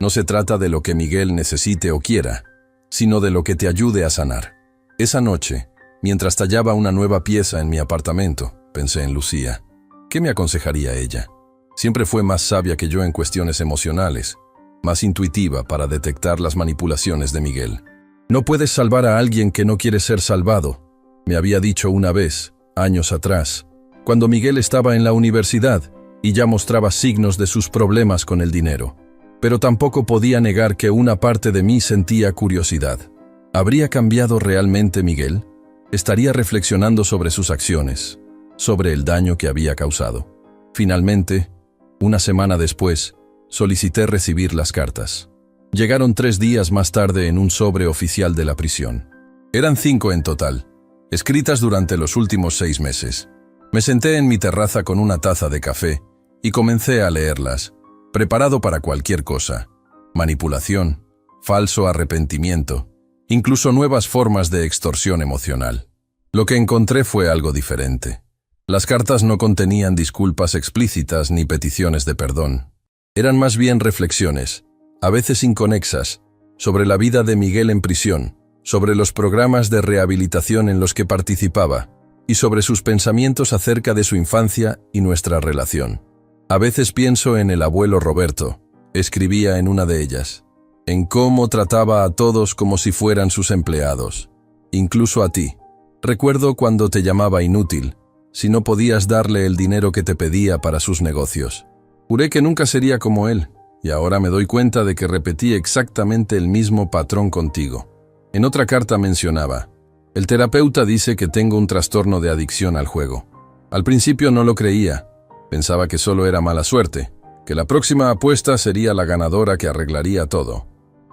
No se trata de lo que Miguel necesite o quiera, sino de lo que te ayude a sanar». Esa noche, mientras tallaba una nueva pieza en mi apartamento, pensé en Lucía. ¿Qué me aconsejaría ella? Siempre fue más sabia que yo en cuestiones emocionales, más intuitiva para detectar las manipulaciones de Miguel. No puedes salvar a alguien que no quiere ser salvado, me había dicho una vez, años atrás, cuando Miguel estaba en la universidad y ya mostraba signos de sus problemas con el dinero. Pero tampoco podía negar que una parte de mí sentía curiosidad. ¿Habría cambiado realmente Miguel? Estaría reflexionando sobre sus acciones, sobre el daño que había causado. Finalmente, una semana después, solicité recibir las cartas. Llegaron 3 días más tarde en un sobre oficial de la prisión. Eran 5 en total, escritas durante los últimos 6 meses. Me senté en mi terraza con una taza de café y comencé a leerlas, preparado para cualquier cosa: manipulación, falso arrepentimiento, incluso nuevas formas de extorsión emocional. Lo que encontré fue algo diferente. Las cartas no contenían disculpas explícitas ni peticiones de perdón. Eran más bien reflexiones, a veces inconexas, sobre la vida de Miguel en prisión, sobre los programas de rehabilitación en los que participaba y sobre sus pensamientos acerca de su infancia y nuestra relación. A veces pienso en el abuelo Roberto, escribía en una de ellas, en cómo trataba a todos como si fueran sus empleados, incluso a ti. Recuerdo cuando te llamaba inútil, si no podías darle el dinero que te pedía para sus negocios. Juré que nunca sería como él, y ahora me doy cuenta de que repetí exactamente el mismo patrón contigo. En otra carta mencionaba, el terapeuta dice que tengo un trastorno de adicción al juego. Al principio no lo creía, pensaba que solo era mala suerte, que la próxima apuesta sería la ganadora que arreglaría todo.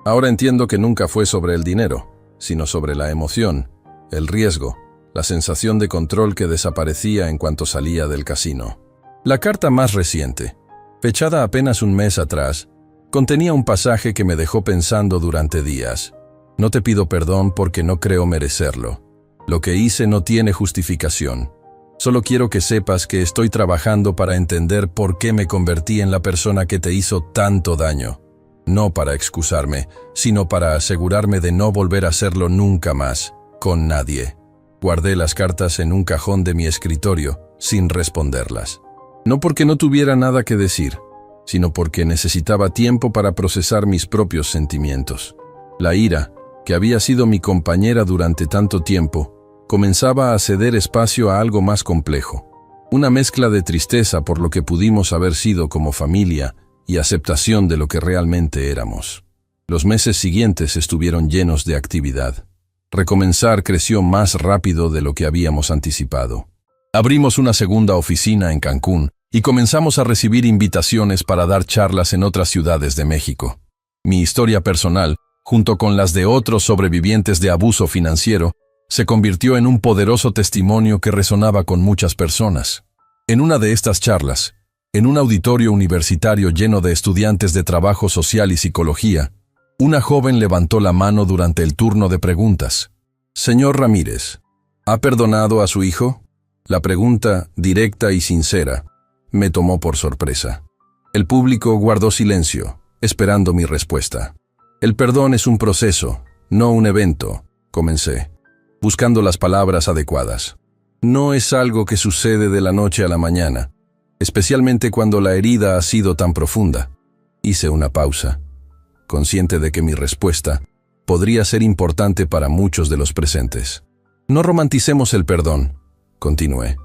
Ahora entiendo que nunca fue sobre el dinero, sino sobre la emoción, el riesgo, la sensación de control que desaparecía en cuanto salía del casino. La carta más reciente, fechada apenas un mes atrás, contenía un pasaje que me dejó pensando durante días. No te pido perdón porque no creo merecerlo. Lo que hice no tiene justificación. Solo quiero que sepas que estoy trabajando para entender por qué me convertí en la persona que te hizo tanto daño. No para excusarme, sino para asegurarme de no volver a hacerlo nunca más, con nadie. Guardé las cartas en un cajón de mi escritorio, sin responderlas. No porque no tuviera nada que decir, sino porque necesitaba tiempo para procesar mis propios sentimientos. La ira, que había sido mi compañera durante tanto tiempo, comenzaba a ceder espacio a algo más complejo. Una mezcla de tristeza por lo que pudimos haber sido como familia y aceptación de lo que realmente éramos. Los meses siguientes estuvieron llenos de actividad. Recomenzar creció más rápido de lo que habíamos anticipado. Abrimos una segunda oficina en Cancún y comenzamos a recibir invitaciones para dar charlas en otras ciudades de México. Mi historia personal, junto con las de otros sobrevivientes de abuso financiero, se convirtió en un poderoso testimonio que resonaba con muchas personas. En una de estas charlas, en un auditorio universitario lleno de estudiantes de trabajo social y psicología, una joven levantó la mano durante el turno de preguntas. Señor Ramírez, ¿ha perdonado a su hijo? La pregunta, directa y sincera, me tomó por sorpresa. El público guardó silencio, esperando mi respuesta. El perdón es un proceso, no un evento, comencé, buscando las palabras adecuadas. No es algo que sucede de la noche a la mañana, especialmente cuando la herida ha sido tan profunda. Hice una pausa, consciente de que mi respuesta podría ser importante para muchos de los presentes. No romanticemos el perdón, continué.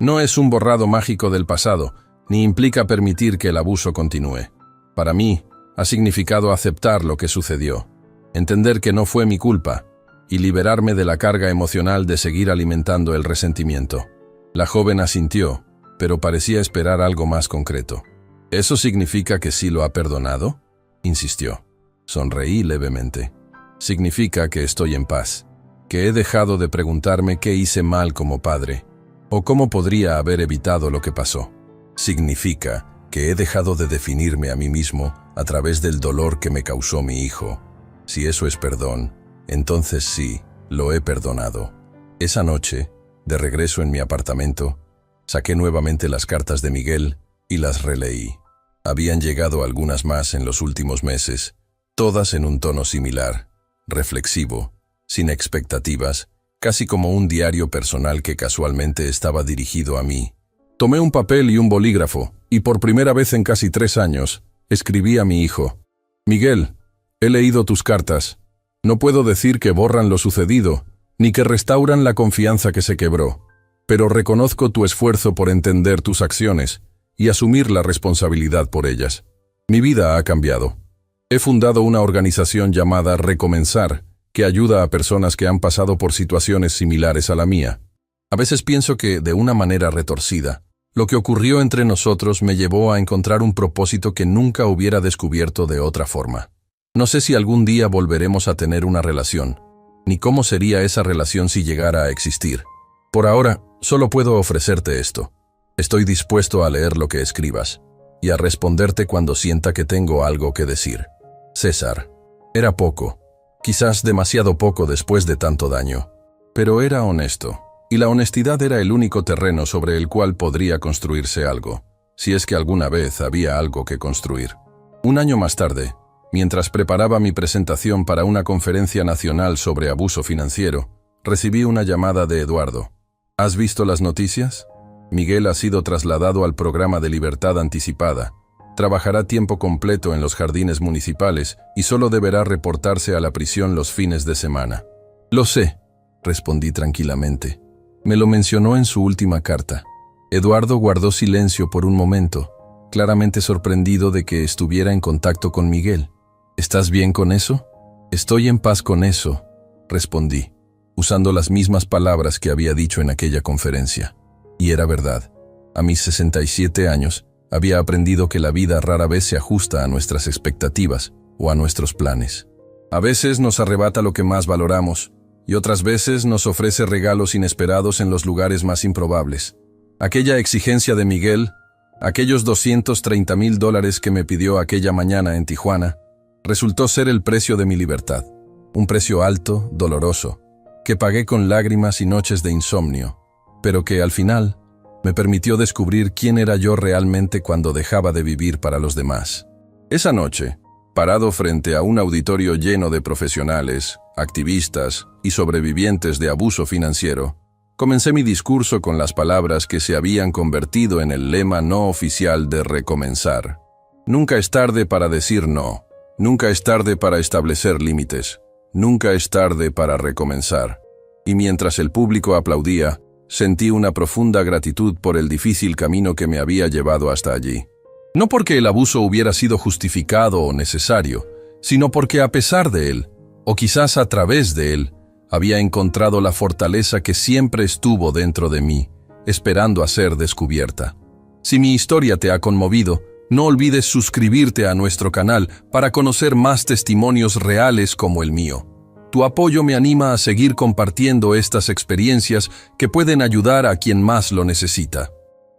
No es un borrado mágico del pasado, ni implica permitir que el abuso continúe. Para mí, ha significado aceptar lo que sucedió, entender que no fue mi culpa y liberarme de la carga emocional de seguir alimentando el resentimiento. La joven asintió, pero parecía esperar algo más concreto. ¿Eso significa que sí lo ha perdonado?, insistió. Sonreí levemente. Significa que estoy en paz, que he dejado de preguntarme qué hice mal como padre, o cómo podría haber evitado lo que pasó. Significa que he dejado de definirme a mí mismo a través del dolor que me causó mi hijo. Si eso es perdón, entonces sí, lo he perdonado. Esa noche, de regreso en mi apartamento, saqué nuevamente las cartas de Miguel y las releí. Habían llegado algunas más en los últimos meses, todas en un tono similar, reflexivo, sin expectativas, casi como un diario personal que casualmente estaba dirigido a mí. Tomé un papel y un bolígrafo, y por primera vez en casi 3 años, escribí a mi hijo: Miguel, he leído tus cartas. No puedo decir que borran lo sucedido, ni que restauran la confianza que se quebró, pero reconozco tu esfuerzo por entender tus acciones y asumir la responsabilidad por ellas. Mi vida ha cambiado. He fundado una organización llamada Recomenzar, que ayuda a personas que han pasado por situaciones similares a la mía. A veces pienso que, de una manera retorcida, lo que ocurrió entre nosotros me llevó a encontrar un propósito que nunca hubiera descubierto de otra forma. No sé si algún día volveremos a tener una relación, ni cómo sería esa relación si llegara a existir. Por ahora, solo puedo ofrecerte esto. Estoy dispuesto a leer lo que escribas y a responderte cuando sienta que tengo algo que decir. César. Era poco, quizás demasiado poco después de tanto daño, pero era honesto, y la honestidad era el único terreno sobre el cual podría construirse algo, si es que alguna vez había algo que construir. Un año más tarde, mientras preparaba mi presentación para una conferencia nacional sobre abuso financiero, recibí una llamada de Eduardo. ¿Has visto las noticias? Miguel ha sido trasladado al programa de libertad anticipada. Trabajará tiempo completo en los jardines municipales y solo deberá reportarse a la prisión los fines de semana. Lo sé, respondí tranquilamente. Me lo mencionó en su última carta. Eduardo guardó silencio por un momento, claramente sorprendido de que estuviera en contacto con Miguel. ¿Estás bien con eso? Estoy en paz con eso, respondí, usando las mismas palabras que había dicho en aquella conferencia. Y era verdad. A mis 67 años, había aprendido que la vida rara vez se ajusta a nuestras expectativas o a nuestros planes. A veces nos arrebata lo que más valoramos, y otras veces nos ofrece regalos inesperados en los lugares más improbables. Aquella exigencia de Miguel, aquellos $230,000 que me pidió aquella mañana en Tijuana, resultó ser el precio de mi libertad. Un precio alto, doloroso, que pagué con lágrimas y noches de insomnio, pero que al final me permitió descubrir quién era yo realmente cuando dejaba de vivir para los demás. Esa noche, parado frente a un auditorio lleno de profesionales, activistas y sobrevivientes de abuso financiero, comencé mi discurso con las palabras que se habían convertido en el lema no oficial de Recomenzar. Nunca es tarde para decir no, nunca es tarde para establecer límites, nunca es tarde para recomenzar. Y mientras el público aplaudía, sentí una profunda gratitud por el difícil camino que me había llevado hasta allí. No porque el abuso hubiera sido justificado o necesario, sino porque a pesar de él, o quizás a través de él, había encontrado la fortaleza que siempre estuvo dentro de mí, esperando a ser descubierta. Si mi historia te ha conmovido, no olvides suscribirte a nuestro canal para conocer más testimonios reales como el mío. Tu apoyo me anima a seguir compartiendo estas experiencias que pueden ayudar a quien más lo necesita.